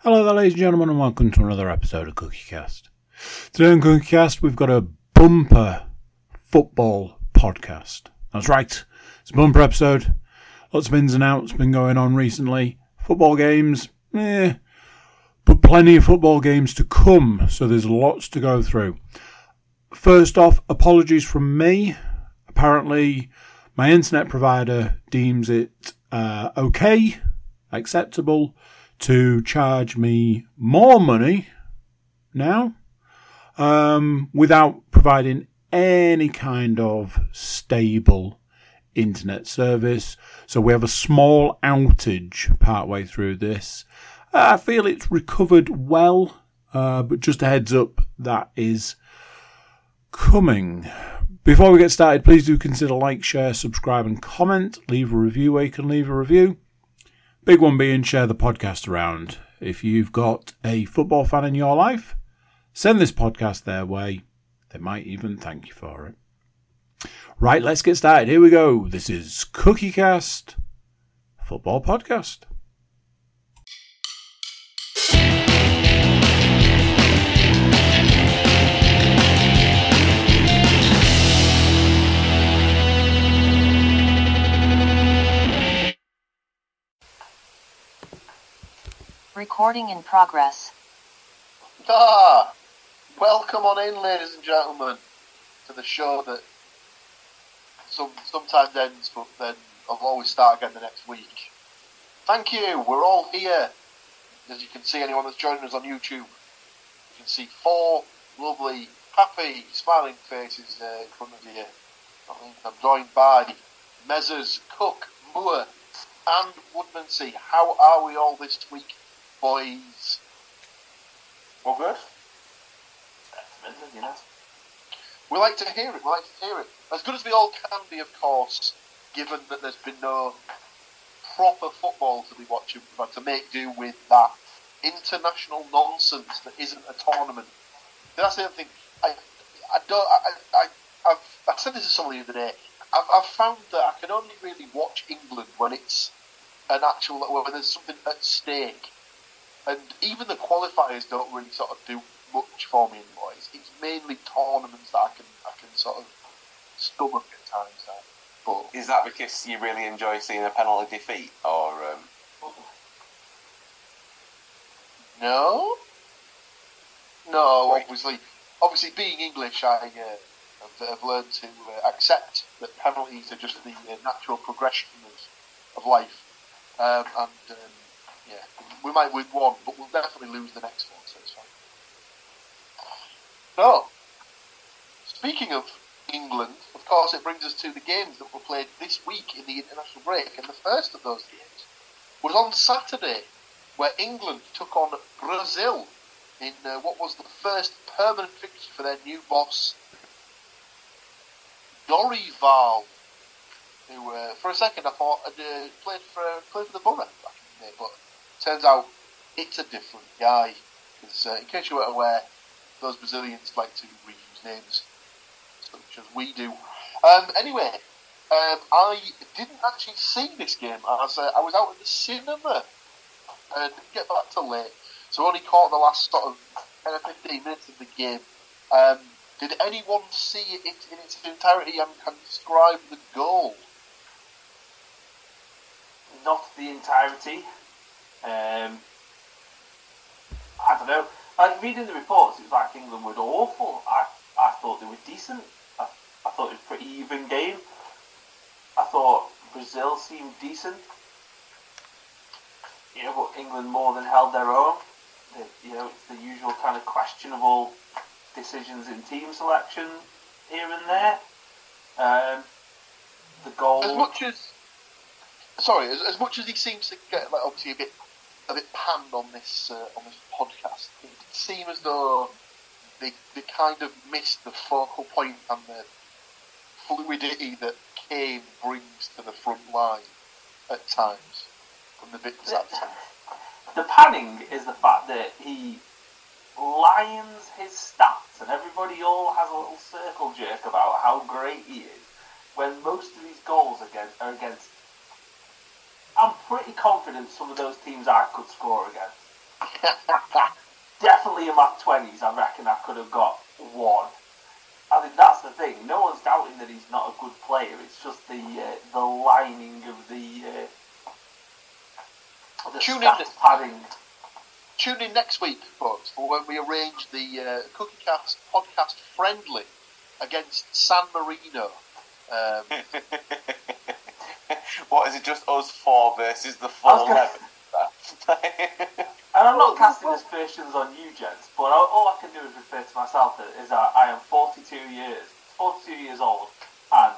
Hello there, ladies and gentlemen, and welcome to another episode of CookieCast. Today on CookieCast, we've got a bumper football podcast. That's right, it's a bumper episode. Lots of ins and outs been going on recently. Football games, but plenty of football games to come, so there's lots to go through. First off, apologies from me. Apparently, my internet provider deems it acceptable, to charge me more money now without providing any kind of stable internet service. So we have a small outage partway through this. I feel it's recovered well, but just a heads up, that is coming. Before we get started, please do consider like, share, subscribe and comment. Leave a review where you can leave a review. Big one being share the podcast around. If you've got a football fan in your life, send this podcast their way. They might even thank you for it. Right, let's get started. Here we go. This is CookieCast Football Podcast. Recording in progress. Welcome on in, ladies and gentlemen, to the show that sometimes ends, but then I'll always start again the next week. Thank you, we're all here. As you can see, anyone that's joining us on YouTube, you can see four lovely, happy, smiling faces in front of you. I'm joined by Messrs. Cook, Moore and Woodmansey. How are we all this week, boys? All good? We like to hear it, As good as we all can be, of course, given that there's been no proper football to be watching. We've had to make do with that international nonsense that isn't a tournament. That's the other thing. I said this to someone the other day. I've found that I can only really watch England when it's an actual, when there's something at stake. And even the qualifiers don't really sort of do much for me anymore. It's mainly tournaments that I can sort of stomach at times now. But is that because you really enjoy seeing a penalty defeat, or? No, obviously being English, I have learned to accept that penalties are just the natural progression of life, yeah, we might win one, but we'll definitely lose the next one, so it's fine. So, speaking of England, of course, it brings us to the games that were played this week in the international break, and the first of those games was on Saturday, where England took on Brazil in what was the first permanent victory for their new boss, Dorival, who, for a second, I thought had played for the Borough back in the day, but turns out it's a different guy. Because in case you weren't aware, those Brazilians like to reuse names, such as we do. Anyway, I didn't actually see this game as I was out at the cinema and didn't get back till late, so I only caught the last sort of 10 or 15 minutes of the game. Did anyone see it in its entirety and can describe the goal? Not the entirety. I don't know. Like, reading the reports, it was like England were awful. I thought they were decent. I thought it was a pretty even game. I thought Brazil seemed decent. But England more than held their own. It's the usual kind of questionable decisions in team selection here and there. The goal. As much as he seems to get obviously a bit panned on this podcast, it did seem as though they kind of missed the focal point and the fluidity that Kane brings to the front line at times from the bits that time. The panning is the fact that he lions his stats, and everybody all has a little circle jerk about how great he is, when most of his goals are against. I'm pretty confident some of those teams I could score against. Definitely in my 20s, I reckon I could have got one. I think that's the thing. No one's doubting that he's not a good player. It's just the lining of the stats padding. Tune in next week, folks, for when we arrange the CookieCast podcast friendly against San Marino. What is it? Just us four versus the full 11. And I'm not casting aspersions on you, gents, but all I can do is refer to myself as I am 42 years old, and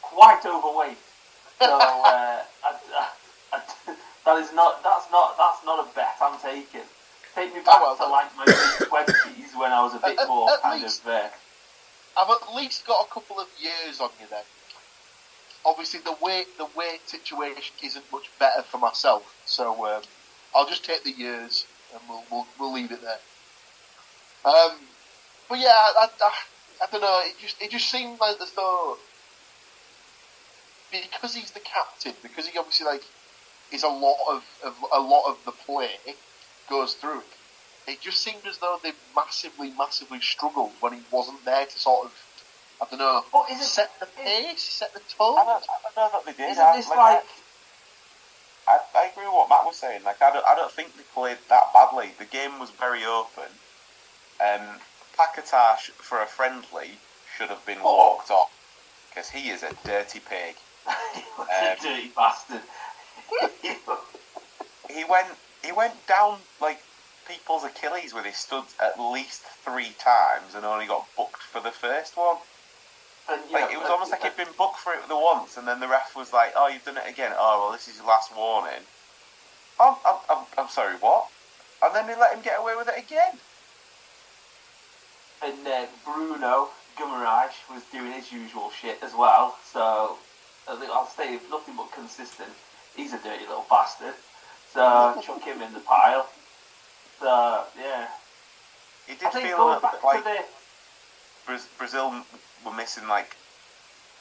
quite overweight. So that's not a bet I'm taking. Take me back to like my mid-20s when I was a bit more kind of. I've at least got a couple of years on you then. Obviously, the weight situation isn't much better for myself, so I'll just take the years and we'll leave it there. But yeah, I don't know. It just seemed like as though because he's the captain, because he obviously is a lot of the play goes through it. It just seemed as though they massively struggled when he wasn't there to sort of, I don't know, set the pace, set the tone. I don't know that they did. Isn't this like... I agree with what Matt was saying. Like, I don't think they played that badly. The game was very open. Packatash for a friendly should have been walked off because he is a dirty pig. A dirty bastard. He went down like people's Achilles with his studs at least 3 times and only got booked for the first one. Like, it was almost like he'd been booked for it the once, and then the ref was like, "Oh, you've done it again. Oh, well, this is your last warning." I'm sorry, what? And then they let him get away with it again. And Bruno Guimaraes was doing his usual shit as well. So I'll say, if nothing but consistent, he's a dirty little bastard. So chuck him in the pile. So yeah, It did feel a little bit like Brazil were missing like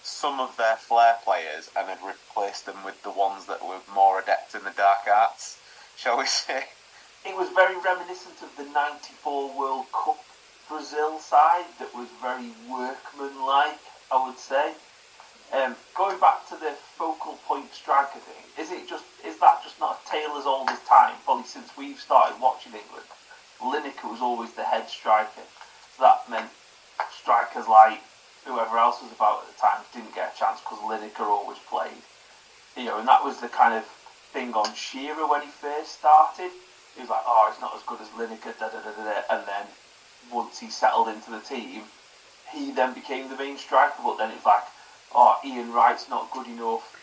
some of their flair players and had replaced them with the ones that were more adept in the dark arts, shall we say. It was very reminiscent of the '94 World Cup Brazil side that was very workmanlike, I would say. Going back to the focal point striker thing, is that just not a tale as old as time? Probably since we've started watching England, Lineker was always the head striker, so that meant strikers like whoever else was about at the time didn't get a chance because Lineker always played. And that was the kind of thing on Shearer when he first started. He was like, "Oh, he's not as good as Lineker," and then once he settled into the team, he then became the main striker. But then it's like, "Oh, Ian Wright's not good enough."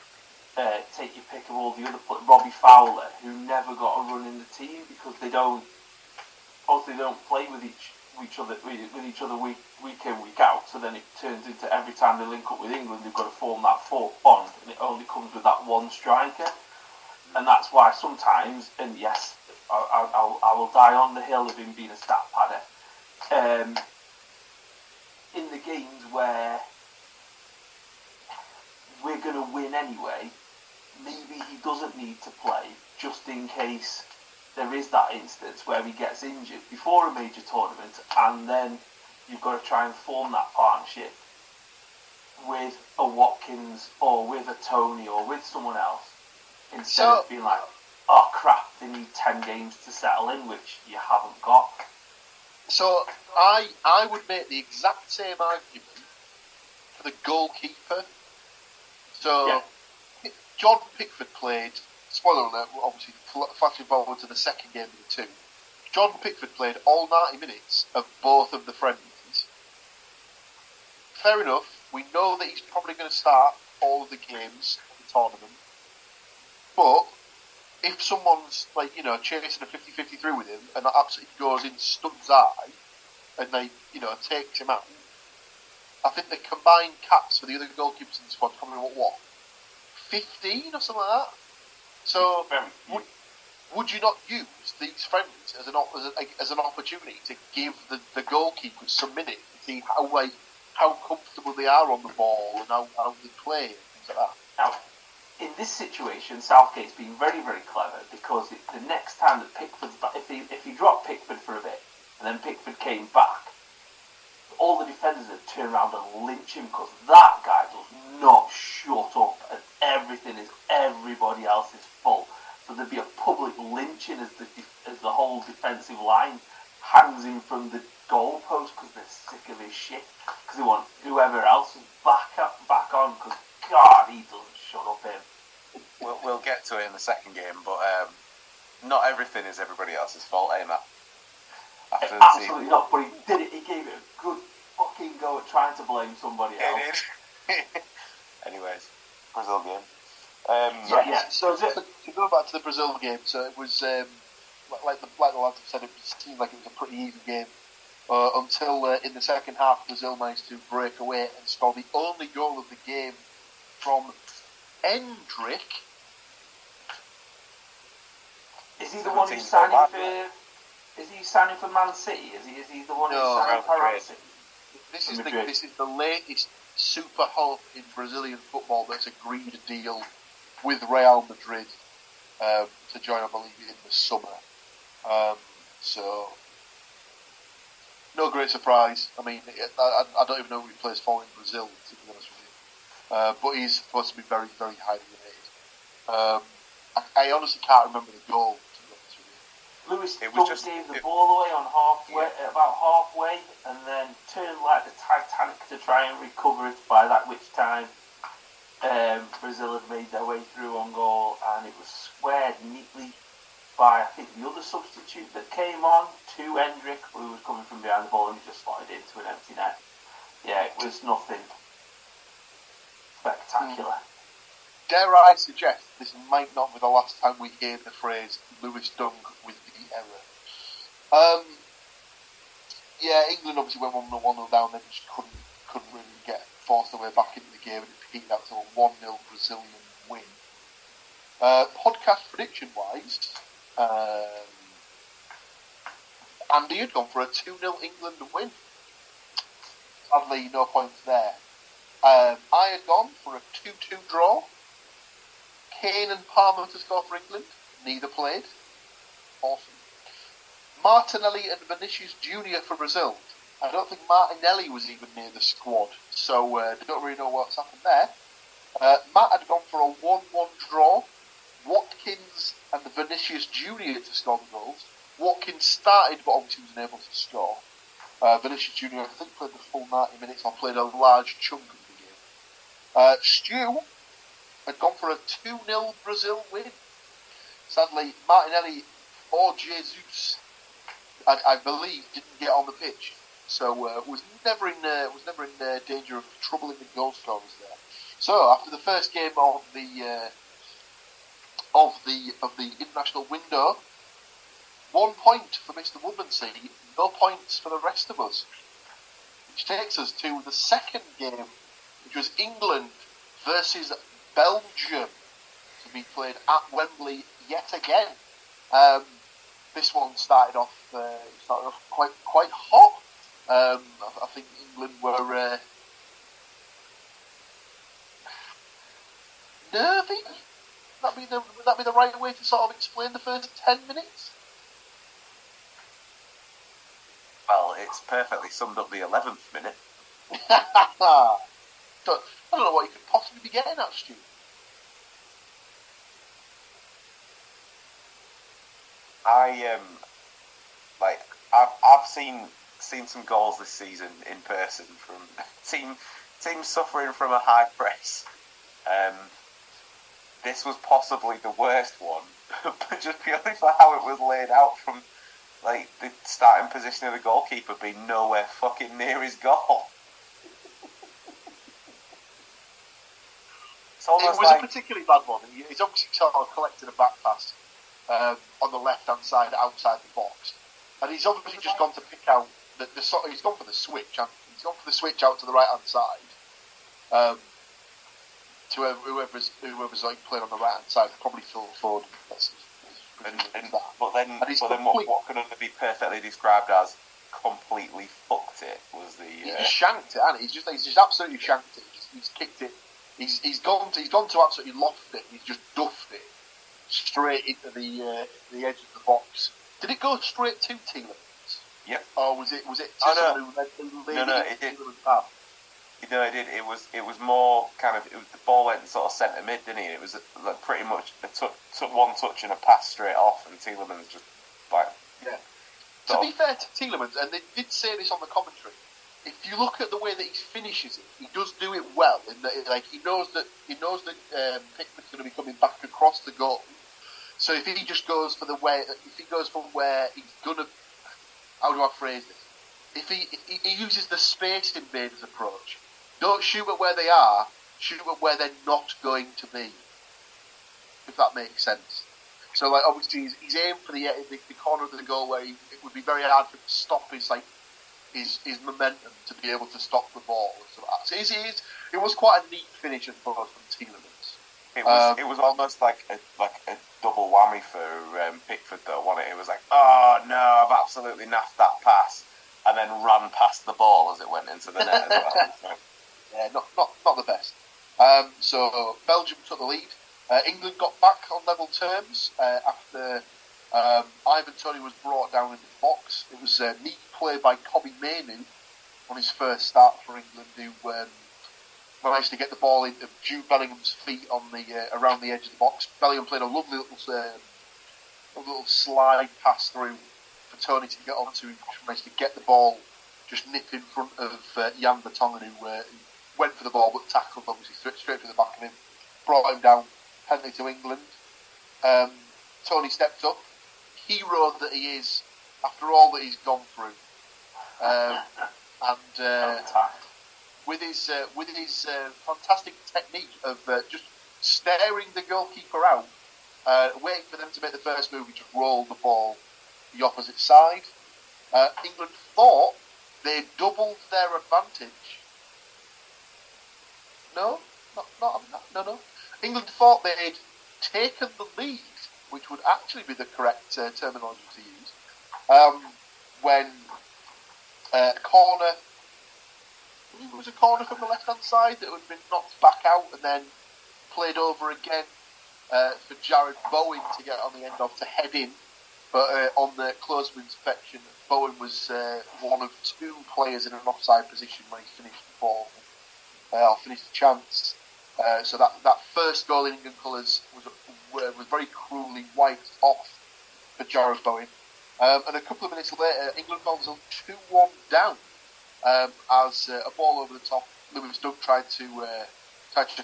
Take your pick of all the other players. Robbie Fowler, who never got a run in the team because they don't play with each other week in, week out. So then it turns into every time they link up with England, they've got to form that fourth bond, and it only comes with that one striker. And that's why sometimes, and yes, I will die on the hill of him being a stat padder. In the games where we're going to win anyway, maybe he doesn't need to play just in case there is that instance where he gets injured before a major tournament, and then you've got to try and form that partnership with a Watkins or with a Tony or with someone else, instead of being like, "Oh crap, they need 10 games to settle in," which you haven't got. So I would make the exact same argument for the goalkeeper. So Yeah. Jordan Pickford played, spoiler alert, obviously flashing forward to the second game of the 2. Jordan Pickford played all 90 minutes of both of the friendlies. Fair enough, we know that he's probably going to start all of the games of the tournament. But if someone's chasing a 50-50 through with him and that absolutely goes in Stud's eye and they takes him out, I think the combined caps for the other goalkeepers in the squad probably 15 or something like that. So would you not use these friendlies as an opportunity to give the goalkeepers some minutes to see how comfortable they are on the ball and how they play and things like that? Now, in this situation, Southgate's been very, very clever because the next time that Pickford's back, if he dropped Pickford for a bit and then Pickford came back, all the defenders would turn around and lynch him because that guy does not shut up and everything is everybody else's fault. So there'd be a public lynching as the whole defensive line hangs him from the goalpost because they're sick of his shit because they want whoever else is back on because God, he doesn't shut up him. We'll get to it in the second game, but not everything is everybody else's fault, eh, Matt? Absolutely not, but he did it. He gave it a good fucking go at trying to blame somebody else. Anyways, Brazil game. So to go back to the Brazil game, so it was like the lads have said, it seemed like it was a pretty even game until in the second half Brazil managed to break away and score the only goal of the game from Endrick. Is he the one who's signing for? Is he signing for Man City? Is he the one who's signing for Man City? This is the latest super hub in Brazilian football that's agreed a deal with Real Madrid to join, I believe, in the summer. So no great surprise. I mean, I don't even know who he plays for in Brazil, to be honest with you. But he's supposed to be very, very highly rated. I honestly can't remember the goal, to be honest with you. Lewis gave the ball away on about halfway, and then turned like the Titanic to try and recover it. By that which time, Brazil had made their way through on goal, and it was squared neatly by, I think, the other substitute that came on to Endrick, who was coming from behind the ball, and he just slotted into an empty net. Yeah, it was nothing spectacular. Dare I suggest this might not be the last time we hear the phrase Lewis dunk with the error. England obviously went 1-0 down, then just couldn't really get forced their way back into the game, and it peaked out to a 1-0 Brazilian win. Podcast prediction wise, Andy had gone for a 2-0 England win. Sadly, no points there. I had gone for a 2-2 draw. Kane and Palmer to score for England. Neither played. Awesome. Martinelli and Vinicius Jr. for Brazil. I don't think Martinelli was even near the squad, so don't really know what's happened there. Matt had gone for a 1-1 draw. Watkins and Vinicius Jr. to score the goals. Watkins started, but obviously was unable to score. Vinicius Jr. I think played the full 90 minutes, or played a large chunk of the game. Stu had gone for a 2-0 Brazil win. Sadly, Martinelli or Jesus, I believe, didn't get on the pitch, so was never in danger of troubling the goal scorers there. So after the first game of the international window, 1 point for Mr. Woodmansey, no points for the rest of us, which takes us to the second game, which was England versus Belgium, to be played at Wembley yet again. This one started off quite hot. I think England were nervy. Would that be the right way to sort of explain the first 10 minutes? Well, it's perfectly summed up the 11th minute. I don't know what you could possibly be getting at, Stu. I've seen some goals this season in person from teams suffering from a high press. This was possibly the worst one, but just purely for how it was laid out, from like the starting position of the goalkeeper being nowhere fucking near his goal. It was a particularly bad one. He's obviously sort of collected a back pass on the left-hand side outside the box, and he's obviously just gone to pick out he's gone for the switch. He's gone for the switch out to the right-hand side to whoever's like playing on the right-hand side, probably Phil Foden. But then what can only be perfectly described as completely fucked it was the. He just shanked it, hasn't he? He's just absolutely shanked it. He's kicked it He's gone to absolutely loft it. He's just duffed it straight into the edge of the box. Did it go straight to Tielemans? Yep. Or was it? No, it did. Path? No, it did. It was more kind of. The ball went sort of centre mid, didn't it? It was like pretty much took one touch and a pass straight off, and Tielemans just like. Yeah. To be fair to Tielemans, and they did say this on the commentary, if you look at the way that he finishes it, he does do it well. In that, like he knows that Pickford's going to be coming back across the goal. So if he just goes for if he goes from where he's gonna, how do I phrase this? If he uses the space invaders approach, don't shoot at where they are, shoot at where they're not going to be. If that makes sense. So, like, obviously, he's aimed for the corner of the goal where it would be very hard for him to stop his momentum to be able to stop the ball. So it was quite a neat finish at both from Tielemans. It was almost like a double whammy for Pickford, though, wasn't it? It was like, oh no, I've absolutely naffed that pass, and then ran past the ball as it went into the net as well. Yeah, not the best. So Belgium took the lead. England got back on level terms after Ivan Toney was brought down in the box. It was a neat play by Kobbie Mainoo on his first start for England, who managed to get the ball into Jude Bellingham's feet on the around the edge of the box. Bellingham played a lovely little slide pass through for Toney to get onto, who managed to get the ball, just nip in front of Jan Vertonghen, who went for the ball but tackled obviously straight through the back of him, brought him down. Penalty to England. Toney stepped up, hero that he is after all that he's gone through, and with his fantastic technique of just staring the goalkeeper out, waiting for them to make the first move, he just rolled the ball the opposite side. England thought they doubled their advantage. No. England thought they'd taken the lead, which would actually be the correct terminology to use, when a corner, I believe it was a corner from the left-hand side that had been knocked back out and then played over again for Jared Bowen to get on the end of to head in. But on the closer inspection, Bowen was one of two players in an offside position when he finished the ball, or finished the chance. So that first goal in England colours was very cruelly wiped off for Jared Bowen. And a couple of minutes later, England fell 2-1 down as a ball over the top. Lewis Dunk tried to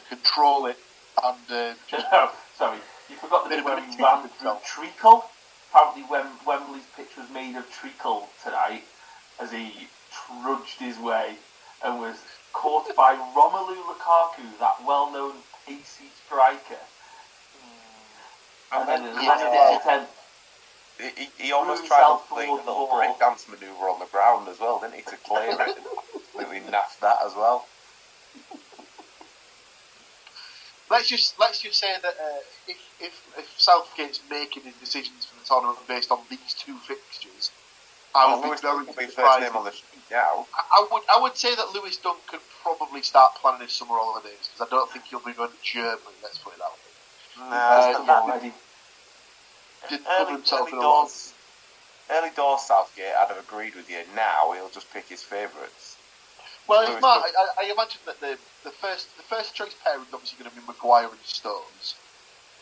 control it and sorry, you forgot the bit where he ran through treacle. Apparently, Wembley's pitch was made of treacle tonight as he trudged his way and was caught by Romelu Lukaku, that well-known pacey striker. And then he almost tried to play a little breakdance manoeuvre on the ground as well, didn't he, to clear it? Completely naffed that as well. Let's just say that if Southgate's making his decisions for the tournament based on these two fixtures, I would be very surprised. I would say that Lewis Dunk could probably start planning his summer holidays, because I don't think he'll be going to Germany. Let's put it that way. Early doors Southgate, I'd have agreed with you. Now he'll just pick his favourites. Well, I imagine that the first choice pairing is obviously going to be Maguire and Stones.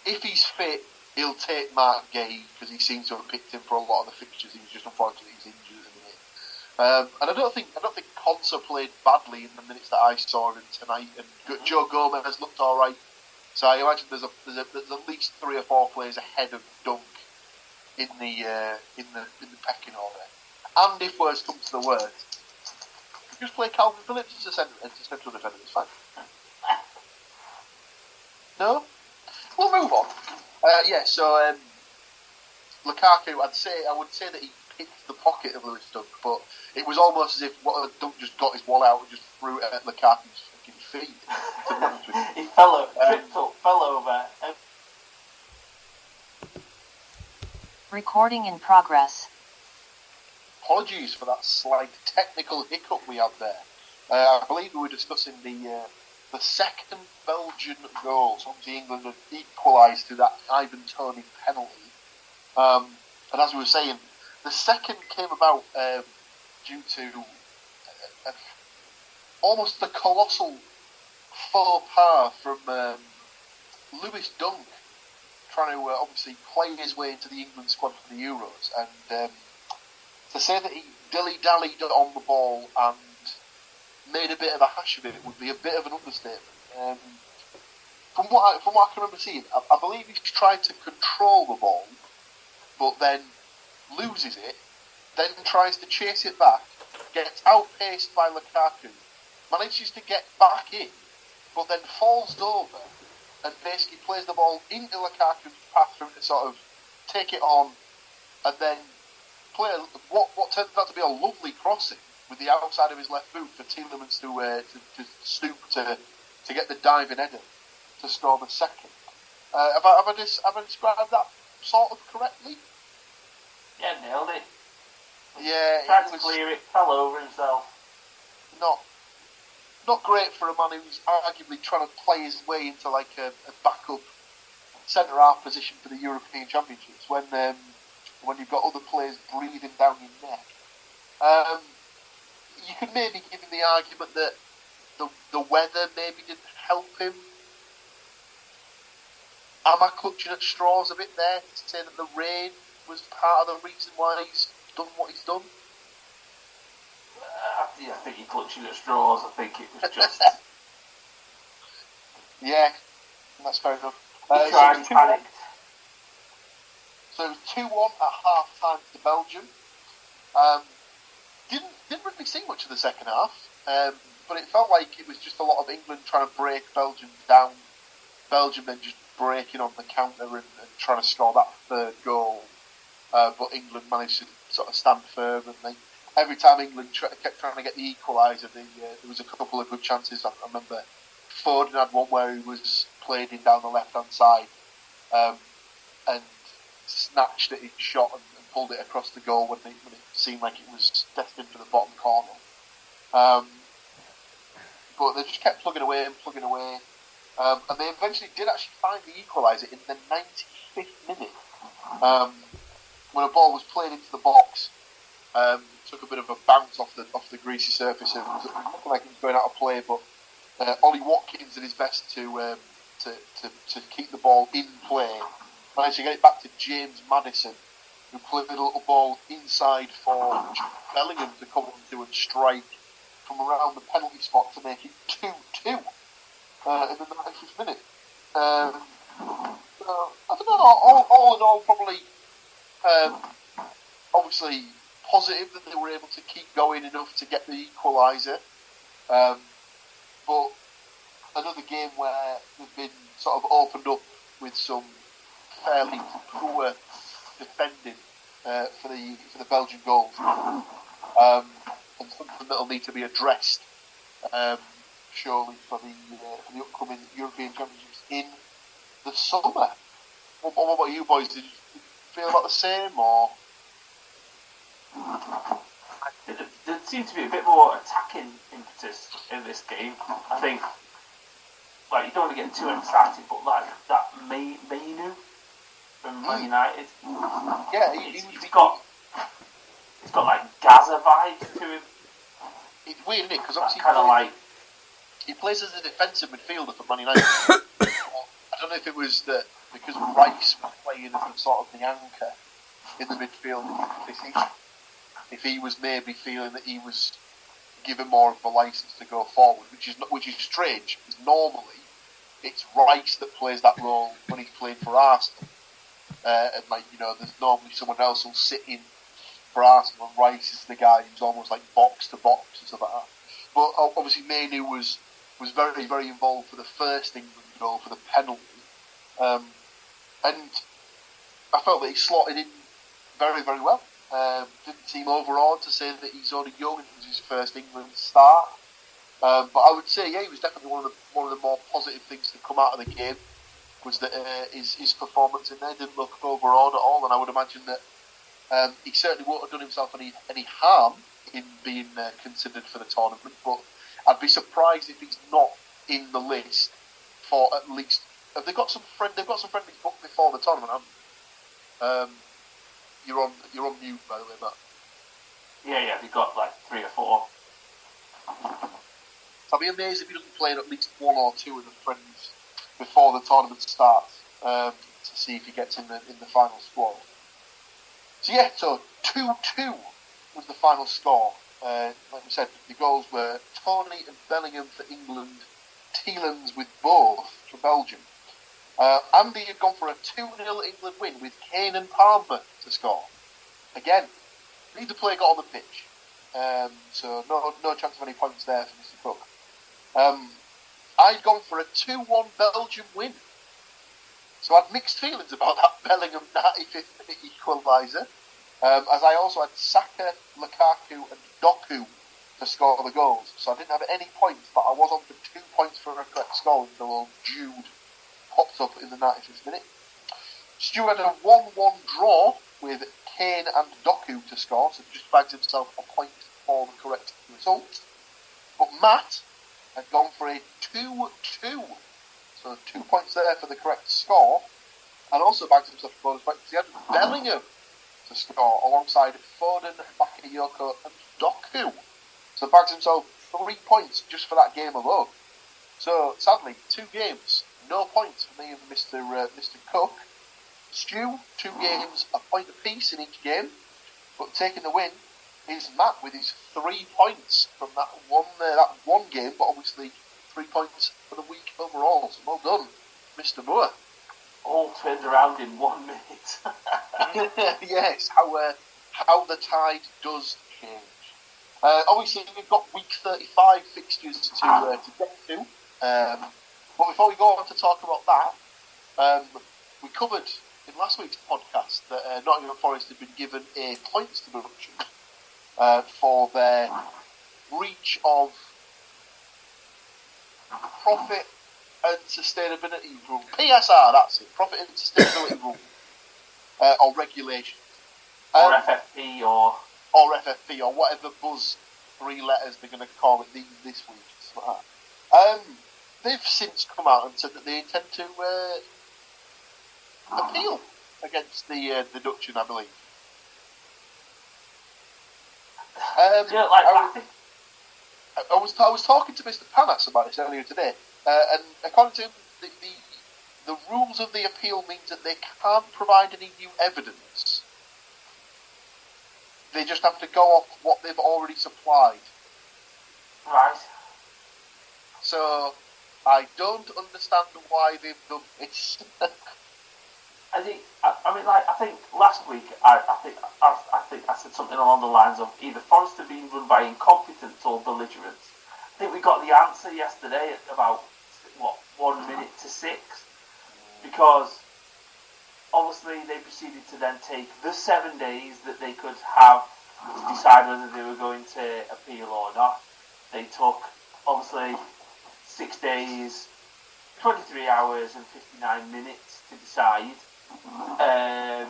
If he's fit, he'll take Mark Gay, because he seems to have picked him for a lot of the fixtures. He's just unfortunately he's injured at the minute. And I don't think Konsa played badly in the minutes that I saw him tonight. And Joe Gomez looked all right. So I imagine there's at least 3 or 4 players ahead of Dunk in the pecking order. And if worse comes to the worst, just play Calvin Phillips as a central defender. It's fine. No, we'll move on. So Lukaku, I would say that he picked the pocket of Lewis Dunk, but it was almost as if Dunk just got his wallet out and just threw it at Lukaku's fucking feet. He tripped up, fell over. Recording in progress. Apologies for that slight technical hiccup we had there. I believe we were discussing the the second Belgian goal, so obviously England had equalised through that Ivan Toney penalty. And as we were saying, the second came about due to almost the colossal faux pas from Lewis Dunk, trying to obviously play his way into the England squad for the Euros, and to say that he dilly-dallied on the ball and made a bit of a hash of it would be a bit of an understatement. From what I can remember seeing, I believe he's tried to control the ball, but then loses it, then tries to chase it back, gets outpaced by Lukaku, manages to get back in, but then falls over and basically plays the ball into Lukaku's path for him to sort of take it on, and then play what turns out to be a lovely crossing with the outside of his left boot for Tielemans to stoop to get the diving header to score the second. Have I described that sort of correctly? Yeah, nailed it. Yeah, tried to clear it, fell over himself. Not great for a man who's arguably trying to play his way into like a backup centre half position for the European Championships when you've got other players breathing down your neck. You could maybe give him the argument that the weather maybe didn't help him. Am I clutching at straws a bit there to say that the rain was part of the reason why he's done what he's done? I think you're clutching at straws. I think it was just... Yeah, that's fair enough. He tried, he panicked. So 2-1 at half time to Belgium. Didn't really see much of the second half, but it felt like it was just a lot of England trying to break Belgium down. Belgium then just breaking on the counter and trying to score that third goal. But England managed to sort of stand firm, and every time England kept trying to get the equaliser, there was a couple of good chances. I remember Foden had one where he was played in down the left-hand side and snatched at his shot and pulled it across the goal when it seemed like it was destined for the bottom corner. But they just kept plugging away, and they eventually did actually find the equaliser in the 95th minute when a ball was played into the box. Took a bit of a bounce off the greasy surface, and it was looking like it was going out of play, but Ollie Watkins did his best to keep the ball in play. Managed to get it back to James Maddison, who played a little ball inside for Bellingham to come into and strike from around the penalty spot to make it 2-2 in the 95th minute. I don't know, all in all, probably obviously positive that they were able to keep going enough to get the equaliser. But another game where they've been sort of opened up with some fairly poor defending for the Belgian goals, and something that'll need to be addressed surely for the upcoming European Championships in the summer. What about you boys? Did you feel about the same, or? There seemed to be a bit more attacking impetus in this game. I think, like, you don't want to get too excited, but like that Mainu from Man United, yeah, he's got like Gaza vibes to him. It's weird, isn't it? Because obviously kind of like he plays as a defensive midfielder for Man United. I don't know if it was that because Rice was playing as sort of the anchor in the midfield. If he was maybe feeling that he was given more of a license to go forward, which is strange, because normally it's Rice that plays that role when he's playing for Arsenal, and there's normally someone else who'll sit in for Arsenal, and Rice is the guy who's almost like box to box and stuff like that. But obviously Mainu was very, very involved for the first England goal, for the penalty, and I felt that he slotted in very, very well. Didn't seem overawed to say that he's only young and it was his first England start. But I would say, yeah, he was definitely one of the more positive things to come out of the game, was that his performance in there didn't look overawed at all, and I would imagine that he certainly won't have done himself any harm in being considered for the tournament. But I'd be surprised if he's not in the list for at least. They've got some friendlies booked before the tournament, haven't they? You're on mute, by the way, Matt. Yeah, they've got like 3 or 4. I'd be amazed if he doesn't play at least 1 or 2 of the friends before the tournament starts, to see if he gets in the final squad. So yeah, so 2-2 was the final score. Like we said, the goals were Tony and Bellingham for England, Tielemans with both for Belgium. Andy had gone for a 2-0 England win with Kane and Palmer to score. Again, neither player got on the pitch, so no chance of any points there for Mr. Cook. I'd gone for a 2-1 Belgium win. So I had mixed feelings about that Bellingham 95th minute equaliser, as I also had Saka, Lukaku and Doku to score the goals. So I didn't have any points, but I was on for 2 points for a correct score until old Jude popped up in the 95th minute. Stuart had a 1-1 draw with Kane and Doku to score, so just bagged himself a point for the correct result. But Matt had gone for a 2-2, so 2 points there for the correct score, and also bagged himself a bonus point because he had Bellingham to score alongside Foden, Bakayoko and Doku. So bags himself 3 points just for that game alone. So sadly, 2 games, no points for me and Mr. Cook. Stu, 2 games, a point apiece in each game, but taking the win is Matt with his 3 points from that one game, but obviously 3 points for the week overall. So well done, Mr. Moore. All turned around in 1 minute. Yes, how the tide does change. Obviously, we've got week 35 fixtures to get to. But before we go on to talk about that, we covered in last week's podcast that Nottingham Forest had been given a points deduction for their breach of profit and sustainability rule. PSR, that's it. Profit and sustainability rule. Or regulations. Or FFP or FFP or whatever buzz 3 letters they're going to call it this week. Like that. They've since come out and said that they intend to appeal against the deduction, I believe. I was talking to Mr. Panas about this earlier today, and according to him, the rules of the appeal means that they can't provide any new evidence. They just have to go off what they've already supplied. Right. So I don't understand why they've done this. I think last week I think I said something along the lines of either Forest are being run by incompetence or belligerents. I think we got the answer yesterday at about 1 minute to 6, because obviously they proceeded to then take the 7 days that they could have to decide whether they were going to appeal or not. They took obviously 6 days, 23 hours and 59 minutes to decide. I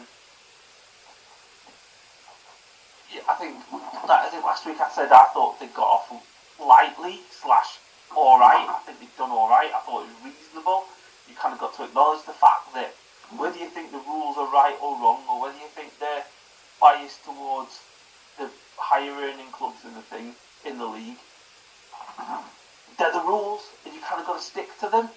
think last week I said I thought they got off lightly / alright. I think they've done alright. I thought it was reasonable. You kind of got to acknowledge the fact that whether you think the rules are right or wrong, or whether you think they're biased towards the higher earning clubs in the league, they're the rules, and you kind of got to stick to them.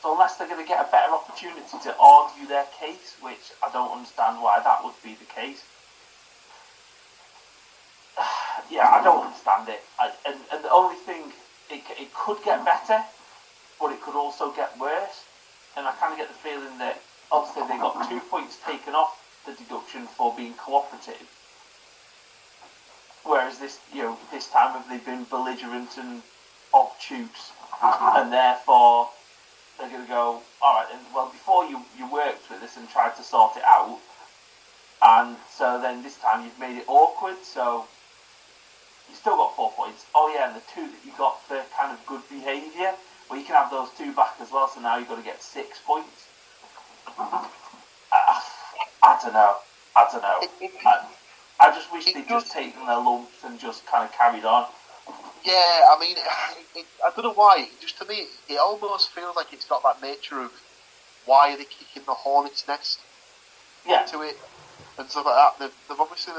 So unless they're going to get a better opportunity to argue their case, which I don't understand why that would be the case. I don't understand it. And the only thing, it could get better, but it could also get worse. And I kind of get the feeling that obviously they got 2 points taken off the deduction for being cooperative. Whereas this time have they been belligerent and obtuse, and therefore they're going to go, alright, well, before you worked with us and tried to sort it out, and so then this time you've made it awkward, so you still got 4 points. Oh yeah, and the 2 that you got for kind of good behaviour, well, you can have those 2 back as well, so now you've got to get 6 points. I don't know. I just wish they'd just taken their lumps and just kind of carried on. Yeah, I mean, I don't know why. Just to me, it almost feels like it's got that nature of why are they kicking the hornet's nest into it and stuff like that. They've obviously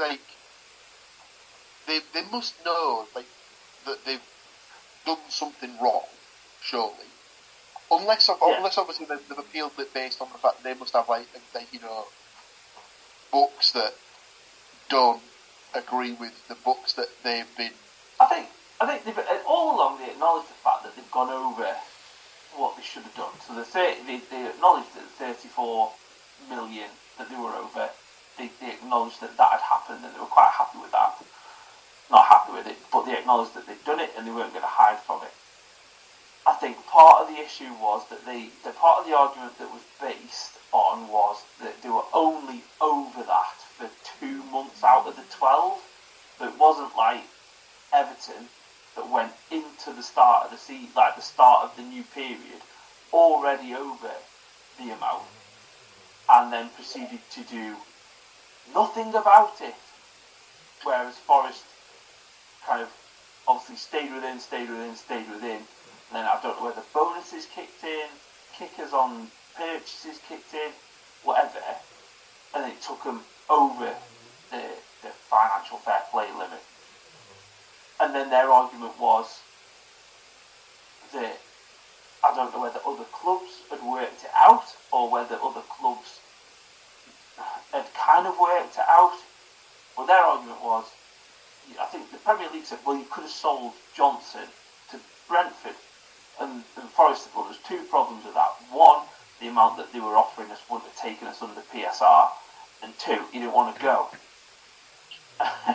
they must know that they've done something wrong, surely. Unless obviously they've appealed it based on the fact that they must have books that don't agree with the books that they've been. I think they've all along they acknowledge the fact that they've gone over what they should have done. So they acknowledged that 34 million that they were over. They acknowledged that had happened and they were quite happy with that. Not happy with it, but they acknowledged that they'd done it and they weren't going to hide from it. I think part of the issue was that the part of the argument that was based on was that they were only over that for 2 months out of the 12. So it wasn't like Everton that went into the start of the season, like the start of the new period, already over the amount, and then proceeded to do nothing about it. Whereas Forest kind of obviously stayed within, and then I don't know whether bonuses kicked in, kickers on purchases kicked in, whatever, and it took them over the financial fair play limit. And then their argument was that I don't know whether other clubs had worked it out or whether other clubs had kind of worked it out. Well, their argument was, I think the Premier League said, well, you could have sold Johnson to Brentford. And Forest said, well, there's two problems with that. One, the amount that they were offering us wouldn't have taken us under PSR. And two, he didn't want to go.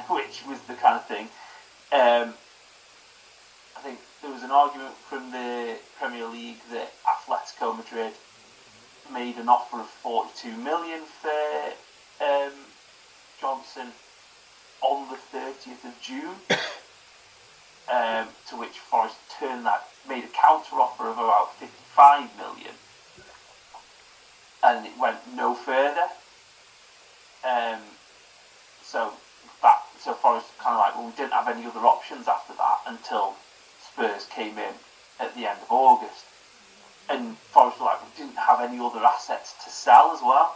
Which was the kind of thing. I think there was an argument from the Premier League that Atletico Madrid made an offer of 42 million for Johnson on the 30th of June, to which Forest made a counter offer of about 55 million, and it went no further. So Forest kind of like, well, we didn't have any other options after that until Spurs came in at the end of August. And Forest were like, we didn't have any other assets to sell as well.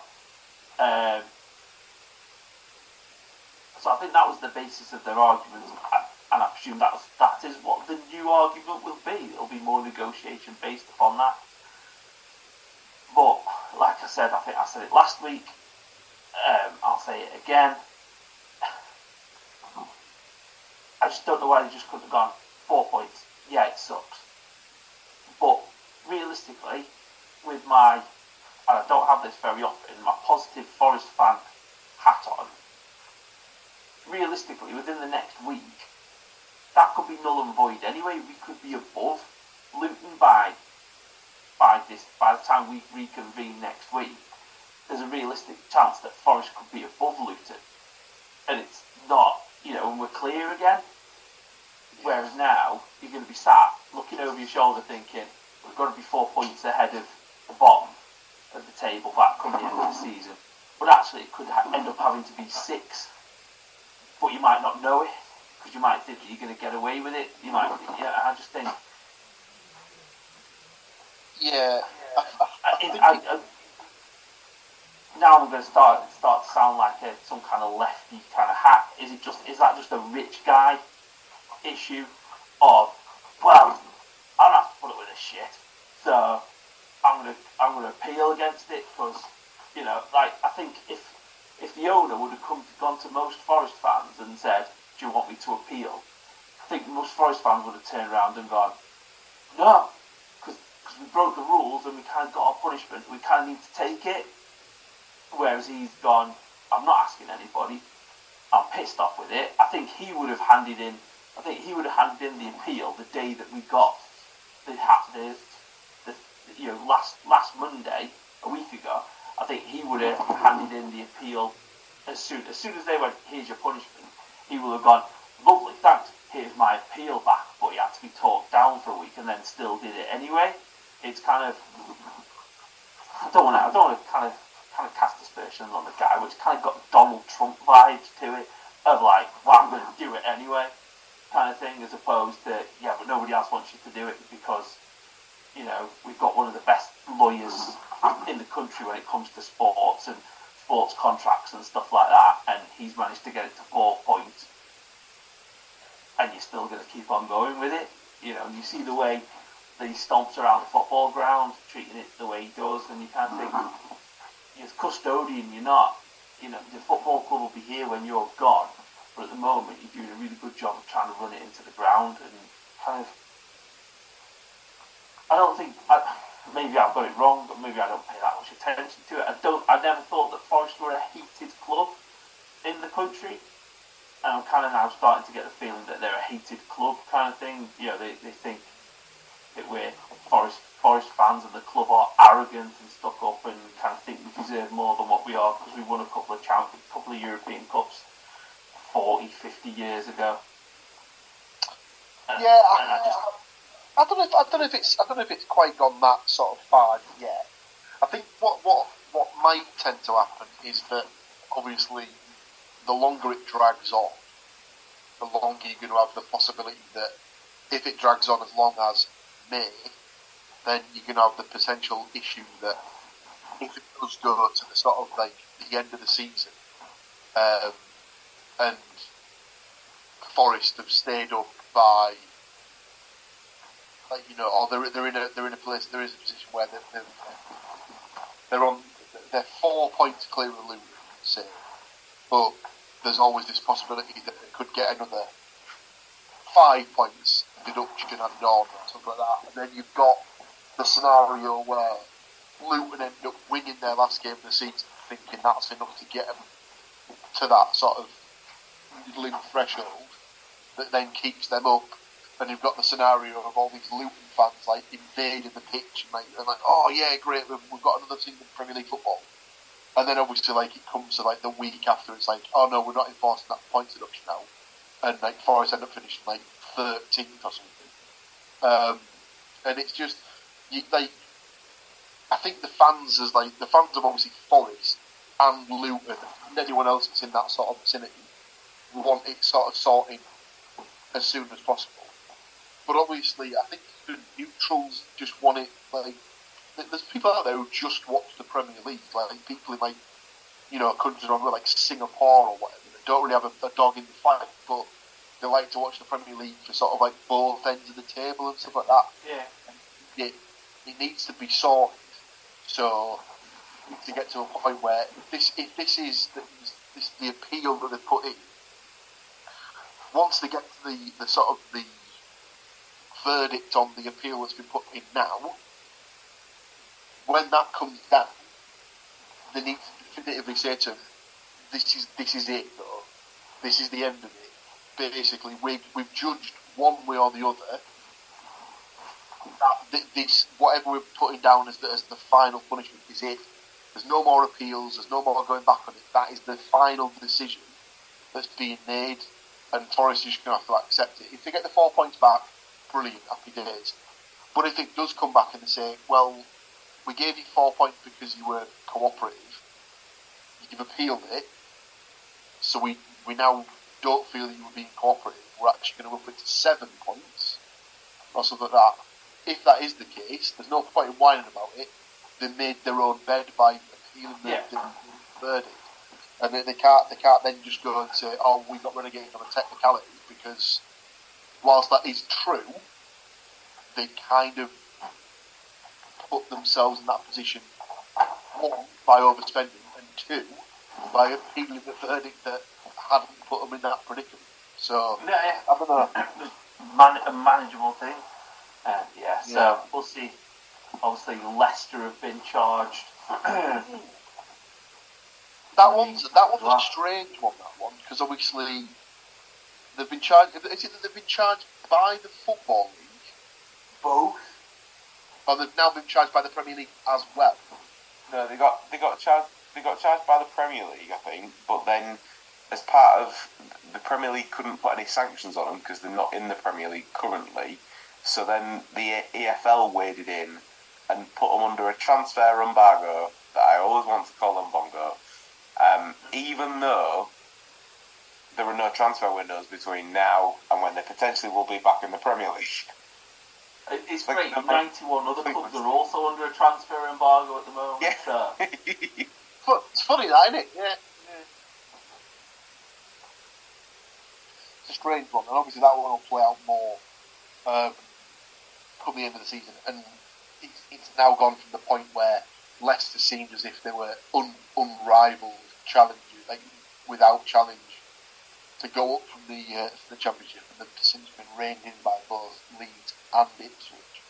So I think that was the basis of their argument, and I presume that is what the new argument will be. It'll be more negotiation based upon that. But, like I said, I think I said it last week, I'll say it again. I just don't know why they just couldn't have gone 4 points. Yeah, it sucks. But realistically, with and I don't have this very often, my positive Forest fan hat on, realistically, within the next week, that could be null and void anyway. We could be above Luton by the time we reconvene next week. There's a realistic chance that Forest could be above Luton, and it's not, and we're clear again. Whereas now, you're going to be sat looking over your shoulder thinking, we've got to be 4 points ahead of the bottom of the table back come the end of the season. But actually, it could end up having to be 6. But you might not know it, because you might think that you're going to get away with it. I just think... Yeah. Now I'm going to start to sound like some kind of lefty kind of hack. Is that just a rich guy issue of, well, I don't have to put up with this shit, so I'm gonna appeal against it, because I think if the owner would have gone to most Forest fans and said, do you want me to appeal? I think most Forest fans would have turned around and gone, no, because we broke the rules and we kind of got our punishment, we kind of need to take it. Whereas he's gone, I'm not asking anybody, I'm pissed off with it. I think he would have handed in the appeal the day that we got last Monday, a week ago. I think he would have handed in the appeal as soon as they went, here's your punishment. He would have gone, lovely, thanks, here's my appeal back. But he had to be talked down for a week and then still did it anyway. It's kind of, I don't want to kind of cast aspersions on the guy, which kind of got Donald Trump vibes to it, of like, well, I'm going to do it anyway. kind of thing, as opposed to, yeah, but nobody else wants you to do it because, you know, we've got one of the best lawyers in the country when it comes to sports and sports contracts and stuff like that, and he's managed to get it to 4 points, and you're still going to keep on going with it. You know, and you see the way that he stomps around the football ground, treating it the way he does, and you kind of think, as custodian, you're not, you know, the football club will be here when you're gone, but at the moment you're doing a really good job of trying to run it into the ground, and kind of, I don't think, maybe I've got it wrong, but maybe I don't pay that much attention to it. I never thought that Forest were a hated club in the country, and I'm kind of now starting to get the feeling that they're a hated club kind of thing. You know, they think that we're Forest fans and the club are arrogant and stuck up and kind of think we deserve more than what we are because we won a couple of European Cups 40, 50 years ago. Yeah, I don't know if it's quite gone that sort of far yet. I think what might tend to happen is that obviously the longer it drags on, the longer you're going to have the possibility that if it drags on as long as May, then you're going to have the potential issue that if it does go to the sort of like the end of the season, and Forest have stayed up by, like, you know, or they're in a place, there is a position where they're 4 points clear of Luton, say, but there's always this possibility that they could get another 5 points deduction added on or something like that, and then you've got the scenario where Luton end up winning their last game of the season, thinking that's enough to get them to that sort of middling threshold that then keeps them up, and you've got the scenario of all these Luton fans like invading the pitch and like, oh yeah, great, we've got another team in Premier League football. And then obviously, like, it comes to like the week after, it's like, oh no, we're not enforcing that point deduction now, and like Forest end up finishing like 13th or something. And it's just, like, I think the fans of obviously Forest and Luton and anyone else that's in that sort of vicinity want it sort of sorting as soon as possible. But obviously, I think the neutrals just want it, like, there's people out there who just watch the Premier League, like people in, like, you know, countries around like Singapore or whatever, they don't really have a dog in the fight, but they like to watch the Premier League for sort of like both ends of the table and stuff like that. Yeah. It needs to be sorted. So to get to a point where if this is the appeal that they put in, once they get to the sort of the verdict on the appeal that's been put in now, when that comes down, they need to definitively say to them, this is it though. This is the end of it. Basically, we've judged one way or the other that this, whatever we're putting down as the final punishment, is it. There's no more appeals, there's no more going back on it. That is the final decision that's being made, and Forest is just going to have to accept it. If they get the 4 points back, brilliant, happy days. But if it does come back and they say, well, we gave you 4 points because you were cooperative, you've appealed it, so we now don't feel that you were being cooperative, we're actually going to up it to 7 points, or something like that. If that is the case, there's no point in whining about it. They made their own bed by appealing the verdict. And then they can't then just go and say, oh, we got relegated on a technicality, because whilst that is true, they kind of put themselves in that position, one, by overspending, and two, by appealing the verdict that hadn't put them in that predicament. So, yeah. I don't know. A manageable thing. So we'll see. Obviously, Leicester have been charged. That one's a strange one. That one, because obviously they've been charged. Is it that they've been charged by the Football League? Both. Or they've now been charged by the Premier League as well? No, they got charged by the Premier League, I think. But then, as part of the Premier League, couldn't put any sanctions on them because they're not in the Premier League currently. So then the EFL waded in and put them under a transfer embargo that I always want to call them bongo. Even though there are no transfer windows between now and when they potentially will be back in the Premier League. It's great. 91 other clubs are also under a transfer embargo at the moment. Yeah. So. But it's funny, that, isn't it? Yeah. It's a strange one, and obviously that one will play out more come the end of the season. And it's now gone from the point where Leicester seemed as if they were unrivaled challengers, like without challenge, to go up from the Championship, and they've since been reined in by both Leeds and Ipswich.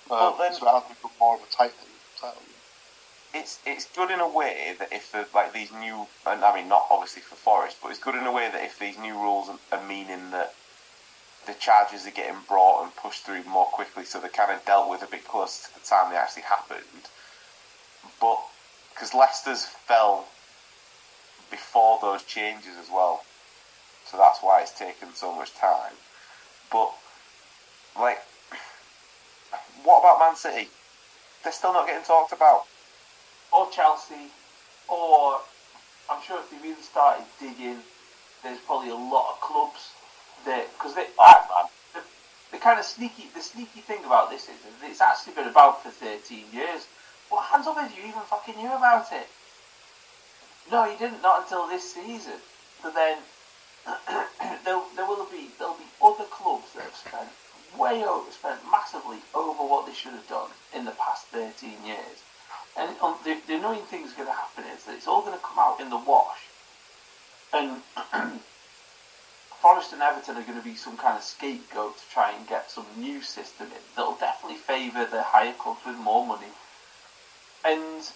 So it has become more of a title. It's good in a way that if like these new, and I mean not obviously for Forest, but it's good in a way that if these new rules are meaning that the charges are getting brought and pushed through more quickly, so they're kind of dealt with a bit closer to the time they actually happened. But because Leicester's fell before those changes as well, so that's why it's taken so much time. But like, what about Man City? They're still not getting talked about. Or Chelsea, or I'm sure if they really started digging, there's probably a lot of clubs that, because the kind of sneaky thing about this is that it's actually been about for 13 years. Well, hands up if you even fucking knew about it. No, you didn't, not until this season. So then there'll be other clubs that have spent massively over what they should have done in the past 13 years. And the annoying thing that's going to happen is that it's all going to come out in the wash. And Forest and Everton are going to be some kind of scapegoat to try and get some new system in that'll definitely favour the higher clubs with more money. And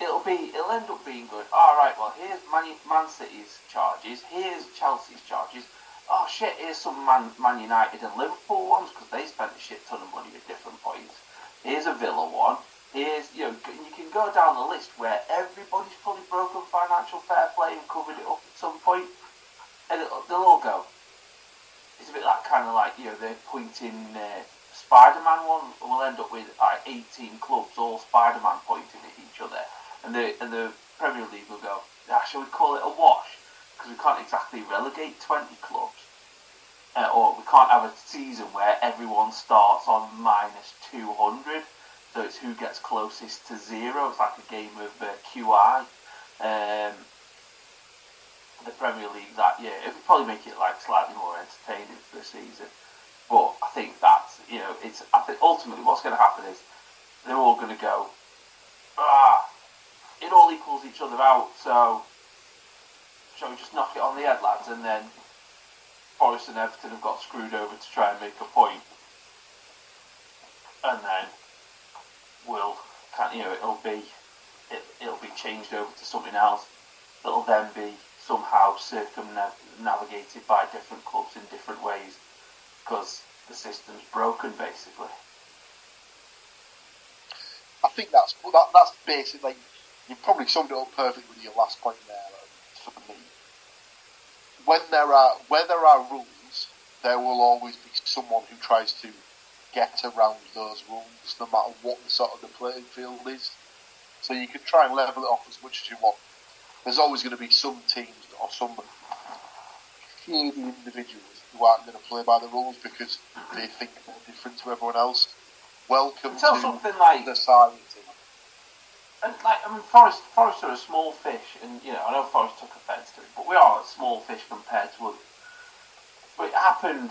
it'll end up being good. Alright, well, here's Man City's charges, here's Chelsea's charges. Oh shit, here's some Man United and Liverpool ones, because they spent a shit ton of money at different points. Here's a Villa one. Here's, you can go down the list where everybody's probably broken financial fair play and covered it up at some point, and they'll all go. It's a bit like they're pointing Spider-Man one. We'll end up with 18 clubs, all Spider-Man pointing at each other, and the Premier League will go, shall we call it a wash? Because we can't exactly relegate 20 clubs, or we can't have a season where everyone starts on minus 200. So it's who gets closest to zero. It's like a game of QI. The Premier League, it would probably make it like slightly more entertaining for the season. But I think that's, I think ultimately what's going to happen is they're all going to go, it all equals each other out. So shall we just knock it on the head, lads? And then Forest and Everton have got screwed over to try and make a point. And then it'll be changed over to something else that'll then be somehow circumnavigated by different clubs in different ways because the system's broken, basically. I think that's basically, you probably summed it up perfectly with your last point there. For me, where there are rules, there will always be someone who tries to get around those rules, no matter what the sort of the playing field is. So you can try and level it off as much as you want. There's always going to be some teams or some shady individuals who aren't going to play by the rules because they think they're different to everyone else. Welcome to something like society. And Forest are a small fish, and I know Forest took offence to it, but we are a small fish compared to others. But it happened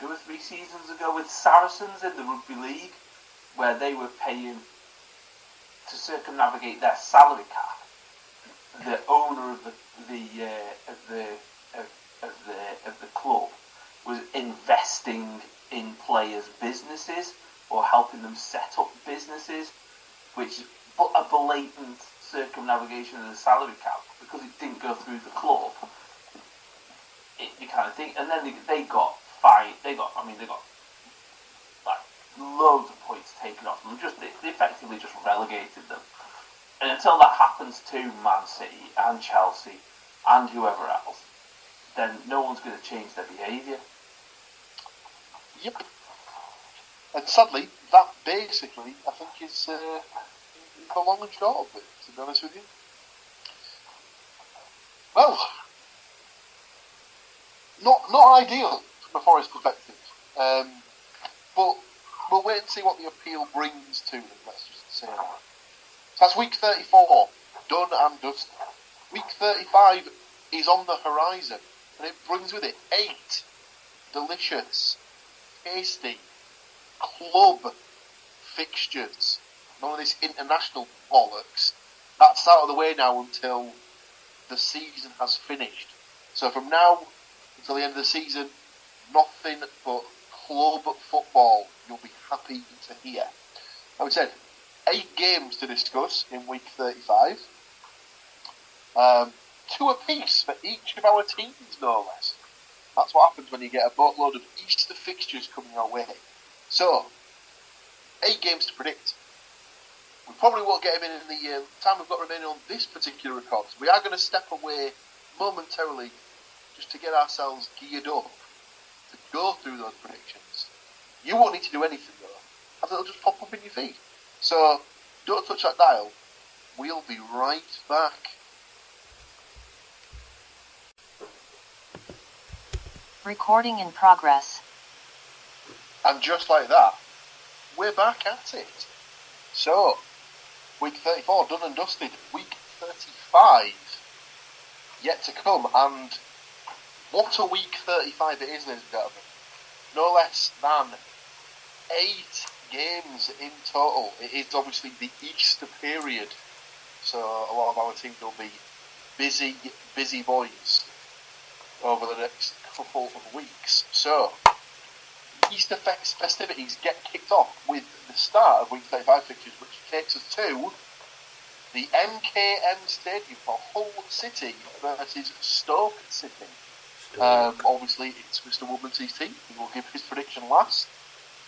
2 or 3 seasons ago with Saracens in the Rugby League, where they were paying to circumnavigate their salary cap. The owner of the club was investing in players' businesses or helping them set up businesses, which a blatant circumnavigation of the salary cap because it didn't go through the club. You kind of think, and then they got fined. They got like loads of points taken off them. They effectively just relegated them. And until that happens to Man City and Chelsea and whoever else, then no one's going to change their behaviour. Yep. And sadly, that basically, I think, is the long and short of it, to be honest with you. Well, not ideal from a Forest perspective. But we'll wait and see what the appeal brings to them. Let's just say that. So that's week 34, done and dusted. Week 35 is on the horizon, and it brings with it 8 delicious, tasty club fixtures. None of this international bollocks. That's out of the way now until the season has finished. So from now until the end of the season, nothing but club football. You'll be happy to hear. Like we said, 8 games to discuss in week 35. 2 apiece for each of our teams, no less. That's what happens when you get a boatload of Easter fixtures coming our way. So, 8 games to predict. We probably won't get him in the time we've got remaining on this particular record. So we are going to step away momentarily just to get ourselves geared up to go through those predictions. You won't need to do anything though, as it'll just pop up in your feed. So, don't touch that dial. We'll be right back. Recording in progress. And just like that, we're back at it. So, week 34 done and dusted. Week 35 yet to come. And what a week 35 it is, ladies and gentlemen. No less than 8 games in total. It is obviously the Easter period, so a lot of our teams will be busy boys over the next couple of weeks. So, Easter festivities get kicked off with the start of week 35 fixtures, which takes us to the MKM Stadium for Hull City versus Stoke City. Obviously, it's Mr. Woodmansey's team. He will give his prediction last.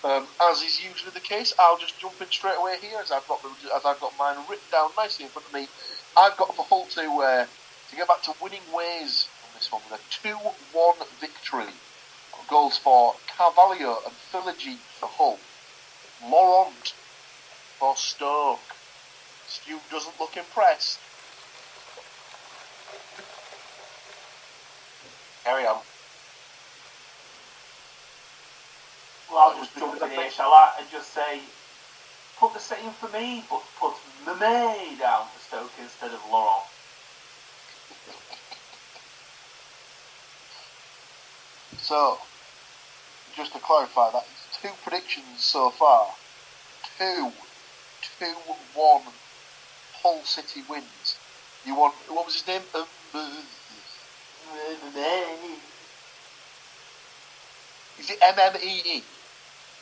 As is usually the case, I'll just jump in straight away here as I've got mine written down nicely in front of me. I've got for Hull to get back to winning ways on this one with a 2-1 victory. Goals for Carvalho and Philogene for Hull. Laurent for Stoke. Stu doesn't look impressed. Carry on. Well, I'll just jump in here, shall I, and just say, put the same for me, but put Mame down for Stoke instead of Laurent. So, just to clarify, that's 2 predictions so far. 2-1 Hull City wins. You want, what was his name? Is it M-M-E-E?